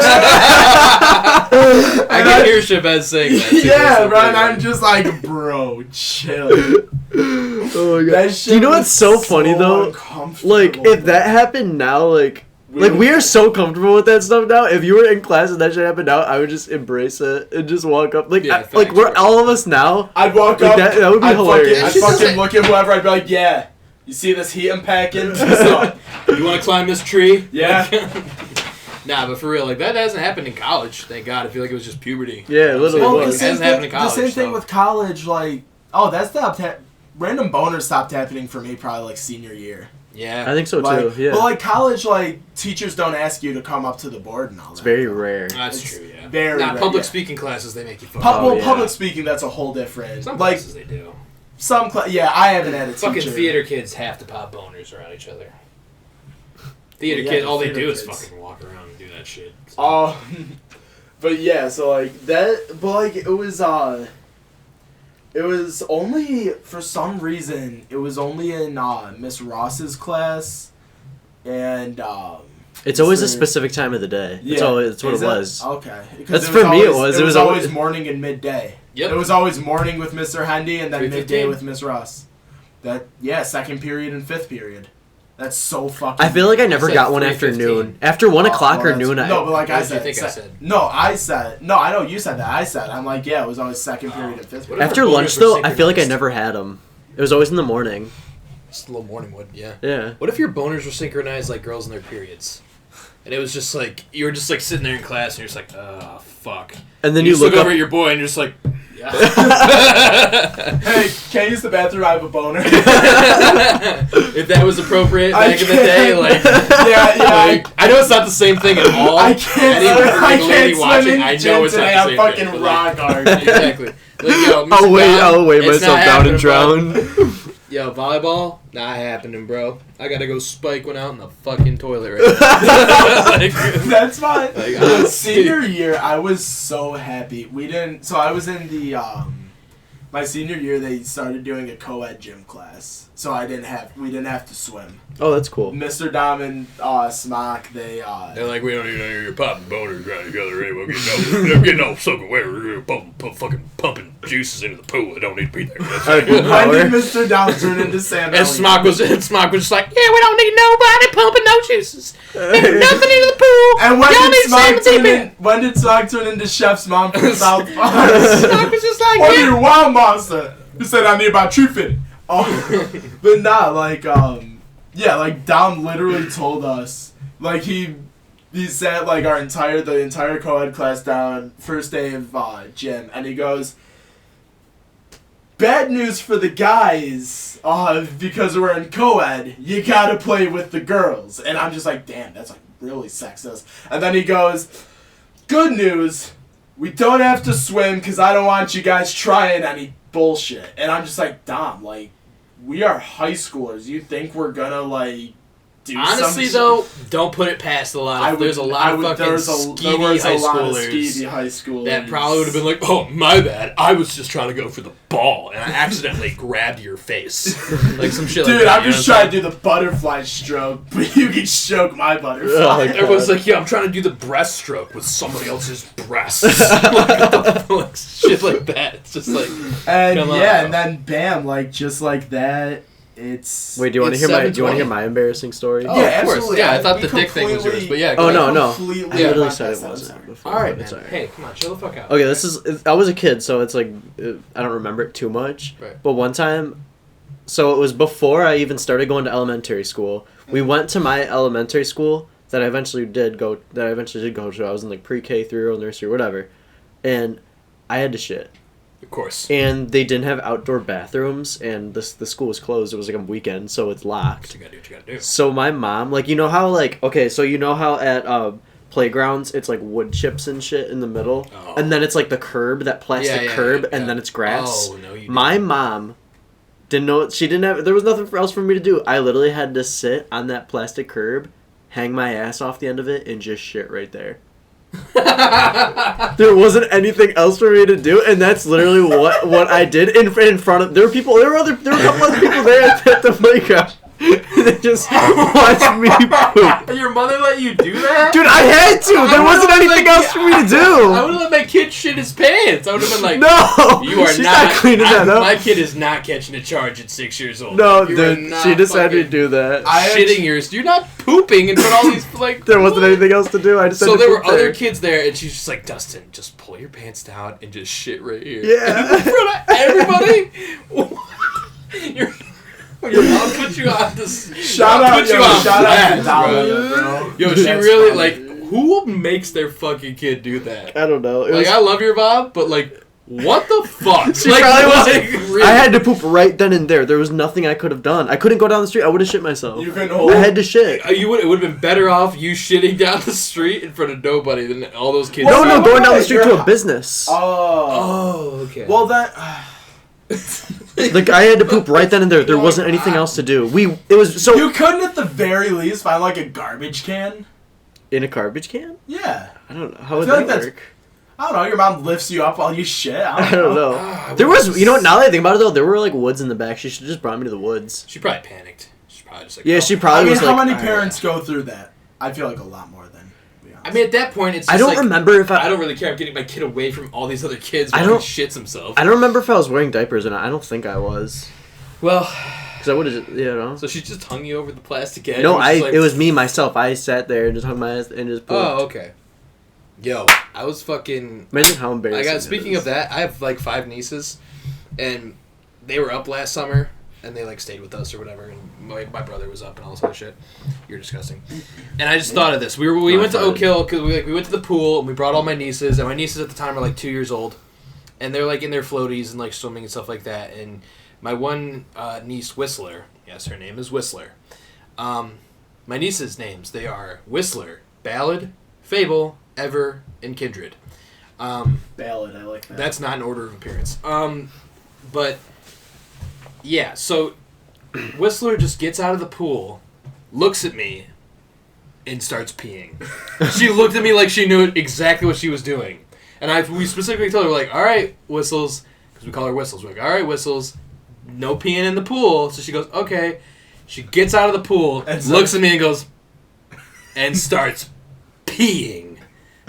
Speaker 2: I can hear Chavez saying that. Too.
Speaker 3: yeah, bro, and I'm just like, bro, chill.
Speaker 1: Oh my god.
Speaker 3: That shit
Speaker 1: Do you know
Speaker 3: was
Speaker 1: what's so funny though?
Speaker 3: uncomfortable,
Speaker 1: Like, if that happened now, like we are so comfortable with that stuff now. If you were in class and that shit happened now, I would just embrace it and just walk up. Like,
Speaker 2: Yeah,
Speaker 1: like
Speaker 2: facts,
Speaker 1: we're
Speaker 2: right.
Speaker 1: all of us now.
Speaker 3: I'd walk
Speaker 1: Like,
Speaker 3: up,
Speaker 1: that would be hilarious.
Speaker 3: I'd
Speaker 2: Shit
Speaker 3: fucking
Speaker 2: doesn't-
Speaker 3: look at whoever, I'd be like, yeah, you see this heat I'm packing? So,
Speaker 2: You want to climb this tree?
Speaker 3: yeah.
Speaker 2: Nah, but for real, like that hasn't happened in college. Thank God. I feel like it was just puberty.
Speaker 1: Yeah, literally
Speaker 3: Well,
Speaker 1: was.
Speaker 3: the same,
Speaker 2: Hasn't happened in
Speaker 3: thing,
Speaker 2: college,
Speaker 3: the same thing
Speaker 2: so.
Speaker 3: with college, like, oh, that stopped random boners stopped happening for me probably like senior year.
Speaker 2: Yeah.
Speaker 1: I think so
Speaker 3: Like,
Speaker 1: too. Yeah,
Speaker 3: But like college, like teachers don't ask you to come up to the board and all that.
Speaker 1: it's very rare.
Speaker 2: That's
Speaker 3: It's
Speaker 2: true, yeah.
Speaker 3: very
Speaker 2: Nah,
Speaker 3: rare,
Speaker 2: public
Speaker 3: yeah.
Speaker 2: speaking classes, they make you fuck
Speaker 3: Well,
Speaker 1: yeah.
Speaker 3: public speaking, that's a whole different.
Speaker 2: Some
Speaker 3: like
Speaker 2: classes they do.
Speaker 3: yeah, I haven't had a teacher.
Speaker 2: Fucking theater kids have to pop boners around each other. Theater
Speaker 3: Yeah,
Speaker 2: kids,
Speaker 3: the
Speaker 2: all they
Speaker 3: theater
Speaker 2: do is
Speaker 3: kids.
Speaker 2: fucking walk around and do that shit. So.
Speaker 3: Oh, but yeah, so like that, but like it was only for some reason it was only in Miss Ross's class, and
Speaker 1: It's always a
Speaker 3: Mr.
Speaker 1: specific time of the day.
Speaker 3: Yeah,
Speaker 1: That's what
Speaker 3: is
Speaker 1: it was.
Speaker 3: Okay, 'Cause
Speaker 1: That's for me, it was.
Speaker 3: It
Speaker 1: It
Speaker 3: was
Speaker 1: was
Speaker 3: always
Speaker 1: always-
Speaker 3: morning and midday.
Speaker 2: Yep.
Speaker 3: It was always morning with Mr. Hendy and then
Speaker 2: 3:15.
Speaker 3: midday with Miss Ross. Second period and fifth period. That's so fucking.
Speaker 1: I feel like I never
Speaker 2: said
Speaker 1: got one
Speaker 2: 3:15.
Speaker 1: after noon. After 1 o'clock or
Speaker 3: that's-
Speaker 1: noon,
Speaker 3: No, but like I
Speaker 2: What did
Speaker 3: said.
Speaker 2: you think I said?
Speaker 3: No, I know you said that. I'm like, yeah, it was always second period and fifth period.
Speaker 2: Whatever.
Speaker 1: after
Speaker 2: boners
Speaker 1: lunch
Speaker 2: were
Speaker 1: though, I feel like I
Speaker 2: synchronized.
Speaker 1: never had them. It was always in the morning.
Speaker 2: Just a little morning wood, yeah.
Speaker 1: Yeah.
Speaker 2: What if your boners were synchronized like girls in their periods? And it was just like, you were just like sitting there in class and you're just like, oh, fuck.
Speaker 1: And then
Speaker 2: you
Speaker 1: you
Speaker 2: just look
Speaker 1: look up.
Speaker 2: over at your boy and you're just like, yeah.
Speaker 3: Hey, can I use the bathroom? I have a boner.
Speaker 2: If that was appropriate
Speaker 3: I
Speaker 2: back in the day,
Speaker 3: can't.
Speaker 2: like,
Speaker 3: yeah,
Speaker 2: like, I know it's not the same thing at all.
Speaker 3: I can't.
Speaker 2: Anyone,
Speaker 3: I
Speaker 2: like, lady
Speaker 3: can't
Speaker 2: watching,
Speaker 3: swim in
Speaker 2: I
Speaker 3: gym
Speaker 2: know it's not
Speaker 3: today.
Speaker 2: the
Speaker 3: I'm
Speaker 2: same
Speaker 3: fucking
Speaker 2: thing, but, like,
Speaker 3: rock hard.
Speaker 2: Exactly. Like, yo, Mr.
Speaker 1: I'll
Speaker 2: Brown,
Speaker 1: weigh
Speaker 2: it's
Speaker 1: myself
Speaker 2: not
Speaker 1: down and
Speaker 2: happening, bud.
Speaker 1: drown.
Speaker 2: Yo, volleyball? Not happening, bro. I gotta go spike one out in the fucking toilet right now. Like,
Speaker 3: That's fine.
Speaker 2: Like,
Speaker 3: Senior year, I was so happy. We didn't. So I was in the My senior year, they started doing a co-ed gym class, so we didn't have to swim.
Speaker 1: Oh, that's cool.
Speaker 3: Mr. Dom and Smock, they're
Speaker 2: like, we don't need any of your popping boners around each other anymore. We're getting all soaking wet. We're fucking pumping juices into the pool that don't need to be there.
Speaker 3: when did Mr. Dom turn into Sam?
Speaker 2: And Smock was just like, yeah, we don't need nobody pumping no juices. Ain't nothing into the pool.
Speaker 3: And when did Smock turn into Chef's mom from South Park?
Speaker 2: Smock was just like,
Speaker 3: "Oh, you wild monster!" He said, "I need my tree fitting." Oh, but nah, like Dom literally told us, like he sat like the entire co-ed class down first day of gym, and he goes, "Bad news for the guys, because we're in co-ed, you gotta play with the girls." And I'm just like, damn, that's like really sexist. And then he goes, "Good news, we don't have to swim because I don't want you guys trying any bullshit." And I'm just like, Dom, like, we are high schoolers. You think we're gonna like do
Speaker 2: honestly
Speaker 3: some
Speaker 2: though, don't put it past a lot. There's a lot of fucking skeevy high schoolers that probably would have been like, "Oh, my bad. I was just trying to go for the ball and I accidentally grabbed your face." Like some shit.
Speaker 3: Dude,
Speaker 2: like that.
Speaker 3: I'm just trying to do the butterfly stroke, but you can stroke my butterfly.
Speaker 2: Everyone's like, "Yeah, I'm trying to do the breaststroke with somebody else's breasts." like shit like that. It's just like,
Speaker 3: and
Speaker 2: come on,
Speaker 3: and then bam, like just like that. It's
Speaker 1: wait. Do you want to hear my embarrassing story?
Speaker 2: Oh, yeah, of course. Absolutely. Yeah, I thought the dick thing was yours, but yeah.
Speaker 1: Oh no. I
Speaker 3: Yeah,
Speaker 1: literally said it wasn't before.
Speaker 2: All right, man.
Speaker 1: Sorry.
Speaker 2: Hey, come on, chill the fuck out.
Speaker 1: Okay, I was a kid, so it's like I don't remember it too much.
Speaker 2: Right.
Speaker 1: But one time, so it was before I even started going to elementary school. We went to my elementary school that I eventually did go to. I was in like pre-K through nursery, whatever, and I had to shit.
Speaker 2: Of course.
Speaker 1: And they didn't have outdoor bathrooms, and the school was closed. It was like a weekend, so it's locked.
Speaker 2: You gotta do what you gotta do.
Speaker 1: So my mom, like, you know how, like, okay, so you know how at playgrounds it's like wood chips and shit in the middle, and then it's like the curb, that plastic curb, and then it's grass.
Speaker 2: Oh no, you.
Speaker 1: My mom didn't know. She didn't have. There was nothing else for me to do. I literally had to sit on that plastic curb, hang my ass off the end of it, and just shit right there. There wasn't anything else for me to do, and that's literally what I did in front of. There were a couple other people there at the playground. They just watched me poop.
Speaker 2: Your mother let you do that?
Speaker 1: Dude, I had to. There wasn't anything else for me to do.
Speaker 2: I would have let my kid shit his pants. I would have been like,
Speaker 1: "No,
Speaker 2: you are
Speaker 1: she's not cleaning that up.
Speaker 2: My kid is not catching a charge at 6 years old."
Speaker 1: No, dude, she decided to do that.
Speaker 2: Shitting yours. You're not pooping and put all these like.
Speaker 1: There wasn't anything else to do. I just.
Speaker 2: So there were other kids there, and she's just like, "Dustin, just pull your pants down and just shit right here."
Speaker 1: Yeah.
Speaker 2: In front of everybody. Your mom put you on this.
Speaker 3: Shout out to Dolly, bro.
Speaker 2: Yo, she really like. Who makes their fucking kid do that?
Speaker 1: I don't know.
Speaker 2: I love your mom, but like, what the fuck?
Speaker 1: She probably was. Really? I had to poop right then and there. There was nothing I could have done. I couldn't go down the street. I would have shit myself.
Speaker 3: You couldn't hold.
Speaker 1: I had to shit.
Speaker 2: It would have been better off you shitting down the street in front of nobody than all those kids.
Speaker 1: No, going down the street to a business.
Speaker 2: Oh, okay.
Speaker 3: Well, that.
Speaker 1: Like, I had to poop right then and there. There wasn't anything else to do. It was so.
Speaker 3: You couldn't at the very least find like a garbage can.
Speaker 1: In a garbage can?
Speaker 3: Yeah.
Speaker 1: I don't know. How would that work?
Speaker 3: I don't know. Your mom lifts you up while you shit. I
Speaker 1: don't know. There was, now that I think about it though, there were like woods in the back. She should have just brought me to the woods.
Speaker 2: She probably panicked. She's probably just like,
Speaker 1: yeah, she probably was like.
Speaker 3: How many parents go through that? I feel like a lot more than.
Speaker 2: I mean, at that point, it's just
Speaker 1: I don't remember if
Speaker 2: I don't really care. I'm getting my kid away from all these other kids while he shits himself.
Speaker 1: I don't remember if I was wearing diapers or not. I don't think I was.
Speaker 2: Well,
Speaker 1: because I would have,
Speaker 2: So she just hung you over the plastic edge?
Speaker 1: No, it was me, myself. I sat there and just hung my ass and just pooped.
Speaker 2: Oh, okay. Yo, I was fucking...
Speaker 1: Imagine how embarrassing
Speaker 2: Speaking of that, I have like 5 nieces, and they were up last summer, and they like stayed with us or whatever, and my brother was up and all this other shit. You're disgusting. And I just thought of this. We went to Oak Hill, because we went to the pool, and we brought all my nieces, and my nieces at the time were like 2 years old, and they're like in their floaties and like swimming and stuff like that, and my one niece, Whistler, yes, her name is Whistler. My nieces' names, they are Whistler, Ballad, Fable, Ever, and Kindred.
Speaker 3: Ballad, I like that.
Speaker 2: That's not an order of appearance. But, yeah, so Whistler just gets out of the pool, looks at me, and starts peeing. She looked at me like she knew exactly what she was doing. And we specifically told her, like, all right, Whistles, because we call her Whistles. We're like, all right, Whistles, no peeing in the pool. So she goes, okay. She gets out of the pool, looks at me and goes, and starts peeing.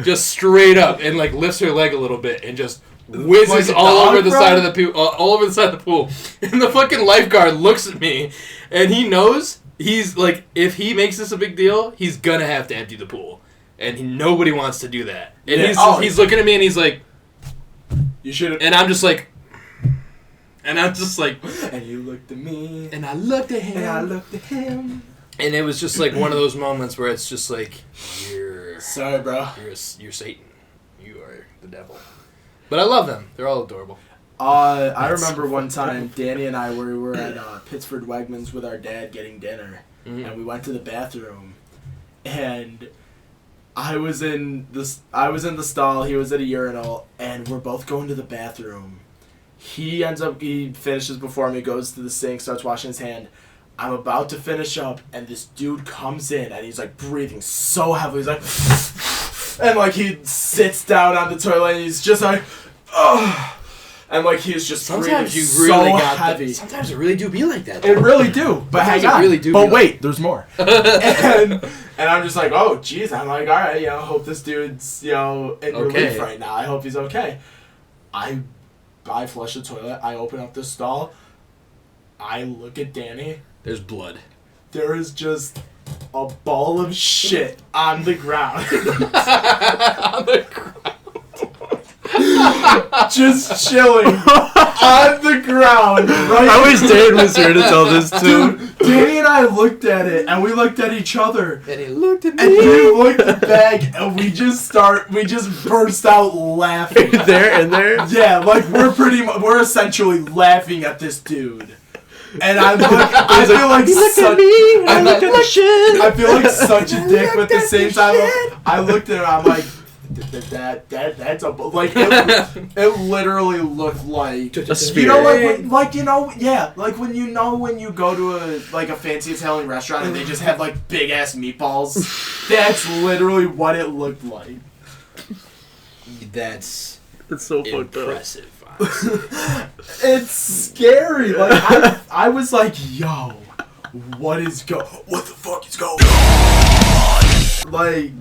Speaker 2: Just straight up, and like lifts her leg a little bit and just whizzes all over the side of the pool, all over the side of the pool. And the fucking lifeguard looks at me, and he knows he's like, if he makes this a big deal, he's gonna have to empty the pool, and nobody wants to do that. And he's looking at me, and he's like,
Speaker 3: "You should have."
Speaker 2: And I'm just like, and
Speaker 3: you looked at me,
Speaker 2: and I looked at him,
Speaker 3: and I looked at him,
Speaker 2: and it was just like one of those moments where it's just like, you're
Speaker 3: sorry, bro.
Speaker 2: You're Satan. You are the devil. But I love them. They're all adorable.
Speaker 3: I remember one time Danny and I were at Pittsford Wegmans with our dad getting dinner, and we went to the bathroom, and I was in the stall. He was at a urinal, and we're both going to the bathroom. He finishes before me, goes to the sink, starts washing his hand. I'm about to finish up, and this dude comes in, and he's like breathing so heavily. He's like, and like he sits down on the toilet, and he's just like, ugh. And like he's just
Speaker 2: sometimes you
Speaker 3: so
Speaker 2: really got
Speaker 3: heavy.
Speaker 2: Sometimes it really do be like that.
Speaker 3: It really do, but hang on.
Speaker 2: Really do
Speaker 3: but wait, there's more. and I'm just like, oh jeez. I'm like, all right, hope this dude's in relief right now. I hope he's okay. I flush the toilet. I open up the stall. I look at Danny.
Speaker 2: There's blood.
Speaker 3: There is just a ball of shit on the ground.
Speaker 2: On the ground.
Speaker 3: Just chilling on the ground. Right?
Speaker 1: I wish Dan was here to tell this too.
Speaker 3: Dude, Danny and I looked at it, and we looked at each other.
Speaker 2: And he looked at me.
Speaker 3: And he looked back, and we just burst out laughing.
Speaker 1: there?
Speaker 3: Yeah, like we're essentially laughing at this dude. And I feel like such a dick, but at the same time, I looked at him, I'm like, that's a, like, it literally looked like
Speaker 1: a spear.
Speaker 3: like when you go to a fancy Italian restaurant and they just have like big ass meatballs. That's literally what it looked like.
Speaker 2: It's
Speaker 1: so fucked up.
Speaker 2: Impressive.
Speaker 3: It's scary. Like I was like, yo, what the fuck is going on? Like,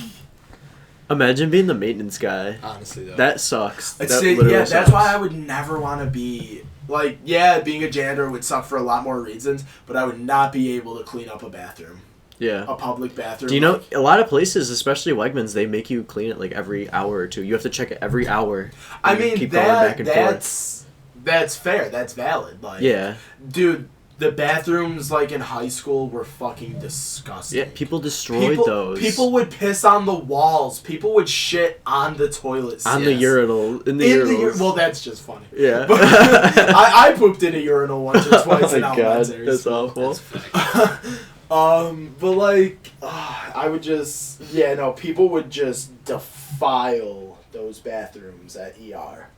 Speaker 1: imagine being the maintenance guy.
Speaker 2: Honestly, though,
Speaker 1: that sucks.
Speaker 3: That's why I would never want to be like, being a janitor would suck for a lot more reasons, but I would not be able to clean up a bathroom.
Speaker 1: Yeah.
Speaker 3: A public bathroom.
Speaker 1: Do you know, a lot of places, especially Wegmans, they make you clean it like every hour or two. You have to check it every hour.
Speaker 3: I mean,
Speaker 1: keep going back and
Speaker 3: that's fair. That's valid. Like,
Speaker 1: yeah.
Speaker 3: Dude, the bathrooms like in high school were fucking disgusting.
Speaker 1: Yeah, people destroyed those.
Speaker 3: People would piss on the walls. People would shit on the toilets.
Speaker 1: On the urinal. In the urinals.
Speaker 3: Well, that's just funny.
Speaker 1: Yeah.
Speaker 3: But I pooped in a urinal once or twice in elementary.
Speaker 1: That's awful.
Speaker 3: But like, I would just, people would just defile those bathrooms at ER.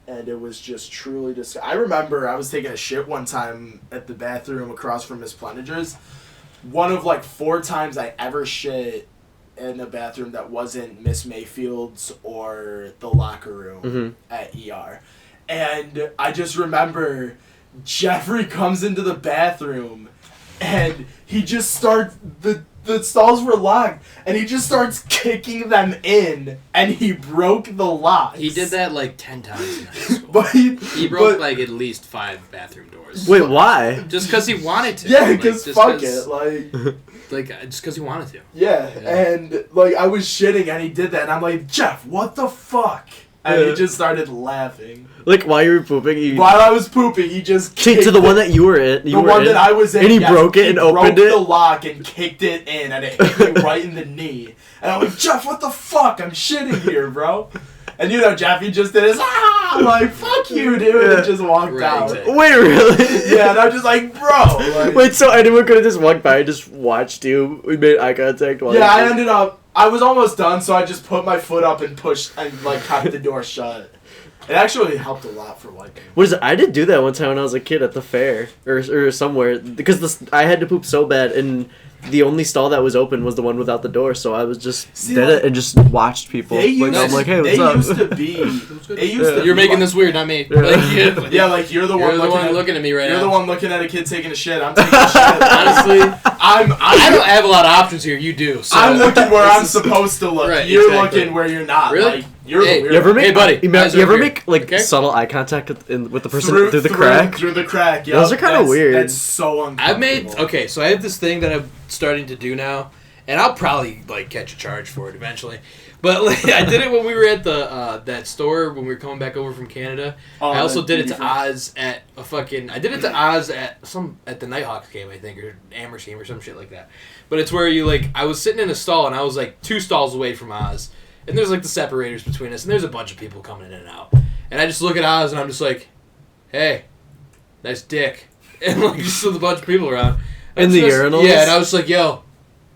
Speaker 3: And it was just truly disgusting. I remember I was taking a shit one time at the bathroom across from Miss Plenager's. One of like 4 times I ever shit in a bathroom that wasn't Miss Mayfield's or the locker room at ER. And I just remember Jeffrey comes into the bathroom and he just starts, the stalls were locked, and he just starts kicking them in, and he broke the locks.
Speaker 2: He did that like 10 times in high school.
Speaker 3: But
Speaker 2: he broke like at least 5 bathroom doors.
Speaker 1: Wait, why?
Speaker 2: Just because he wanted to.
Speaker 3: Yeah, because fuck it, like
Speaker 2: just because he wanted to.
Speaker 3: Yeah, and like I was shitting, and he did that, and I'm like, Jeff, what the fuck? And he just started laughing.
Speaker 1: Like, while you were pooping?
Speaker 3: While I was pooping, he just kicked
Speaker 1: to the one that you were in.
Speaker 3: The one that I was in.
Speaker 1: And he broke it and opened it?
Speaker 3: He broke the lock and kicked it in, and it hit me right in the knee. And I'm like, Jeff, what the fuck? I'm shitting here, bro. And Jeff, he just did his, I'm like, fuck you, dude, and just walked out.
Speaker 2: Exactly.
Speaker 1: Wait, really?
Speaker 3: Yeah, and I'm just like, bro. Like,
Speaker 1: wait, so anyone could have just walked by and just watched you? We made eye contact while
Speaker 3: I ended up I was almost done, so I just put my foot up and pushed and like kept the door shut. It actually helped a lot for wiping.
Speaker 1: What is it? I did do that one time when I was a kid at the fair or somewhere because I had to poop so bad and the only stall that was open was the one without the door, so I was just it and just watched people. I'm like, hey, what's up?
Speaker 3: Used to be. It used to.
Speaker 2: You're making this weird, not me.
Speaker 1: Yeah.
Speaker 2: Like,
Speaker 3: yeah, like you're the one
Speaker 2: looking at me right now.
Speaker 3: You're the one looking at a kid taking a shit. I'm taking a shit.
Speaker 2: Honestly,
Speaker 3: I
Speaker 2: don't have a lot of options here. You do. So.
Speaker 3: I'm looking where I'm supposed to look.
Speaker 2: Right,
Speaker 3: you're
Speaker 2: exactly.
Speaker 3: looking where you're not.
Speaker 2: Really?
Speaker 3: Like, you're
Speaker 2: Hey,
Speaker 3: the weird
Speaker 1: You ever make,
Speaker 2: Hey, buddy,
Speaker 1: You
Speaker 2: guys
Speaker 1: ever
Speaker 2: over
Speaker 1: make like subtle eye contact with the person through the crack?
Speaker 3: Through the crack, yeah.
Speaker 1: Those are kind of weird.
Speaker 3: That's so uncomfortable.
Speaker 2: So I have this thing that I'm starting to do now, and I'll probably like catch a charge for it eventually. But like, I did it when we were at the that store when we were coming back over from Canada. I also did it to Oz at a fucking. I did it to Oz at the Nighthawks game, I think, or Amherst game or some shit like that. But it's where you like I was sitting in a stall and I was like 2 stalls away from Oz, and there's like the separators between us, and there's a bunch of people coming in and out, and I just look at Oz and I'm just like, hey, nice dick, and like just with a bunch of people around.
Speaker 1: In the urinals?
Speaker 2: Yeah, and I was like, yo.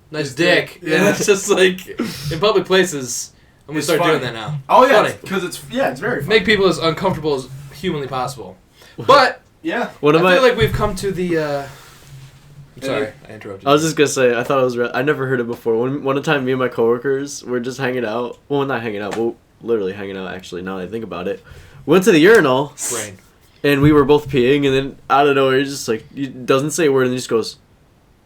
Speaker 2: Nice dick. Yeah, it's just like in public places. I'm gonna start doing that now.
Speaker 3: Oh yeah, because it's very funny.
Speaker 2: Make people as uncomfortable as humanly possible. But
Speaker 3: yeah,
Speaker 2: I feel like we've come to the. I'm sorry, I interrupted.
Speaker 1: I was just gonna say I thought it was. I never heard it before. One time, me and my coworkers were just hanging out. Well, not hanging out. Well, literally hanging out. Actually, now that I think about it, we went to the urinal.
Speaker 2: Brain.
Speaker 1: And we were both peeing, and then out of nowhere, he just like he doesn't say a word, and he just goes.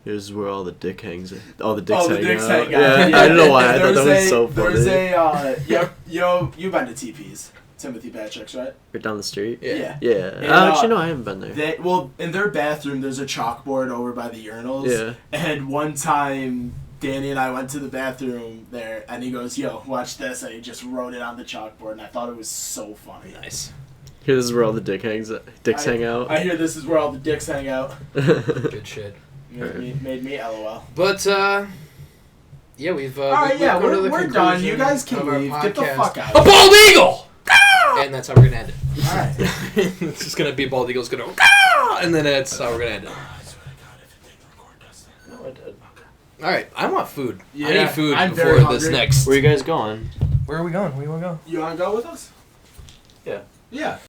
Speaker 1: Here's where all the dick hangs. All the dicks hang out. Yeah, I don't know why. I thought that was so funny.
Speaker 3: There's you've been to TP's, Timothy Patrick's, right?
Speaker 1: Right down the street?
Speaker 3: Yeah.
Speaker 1: Yeah. Actually, no, I haven't been there.
Speaker 3: In their bathroom, there's a chalkboard over by the urinals.
Speaker 1: Yeah.
Speaker 3: And one time, Danny and I went to the bathroom there, and he goes, yo, watch this, and he just wrote it on the chalkboard, and I thought it was so funny.
Speaker 2: Nice.
Speaker 1: Here, this is where all the dicks hang out.
Speaker 3: I hear this is where all the dicks hang out.
Speaker 2: Good shit.
Speaker 3: Made me LOL.
Speaker 2: But yeah, we've
Speaker 3: Alright,
Speaker 2: we've come to the
Speaker 3: we're done. You
Speaker 2: conclusion
Speaker 3: guys can
Speaker 2: of our
Speaker 3: leave. Get the
Speaker 2: podcast.
Speaker 3: fuck out.
Speaker 2: A bald eagle. And that's how we're gonna end it.
Speaker 3: Alright.
Speaker 2: It's just gonna be a bald eagle's gonna and then that's how we're gonna end it.
Speaker 1: No, I did.
Speaker 2: Alright, I want food.
Speaker 3: Yeah,
Speaker 2: I need food
Speaker 3: I'm
Speaker 2: before
Speaker 3: very
Speaker 2: this
Speaker 3: hungry.
Speaker 2: next.
Speaker 1: Where you guys going?
Speaker 2: Where are we going? Where you wanna go?
Speaker 3: You wanna go with us?
Speaker 1: Yeah.
Speaker 3: Yeah.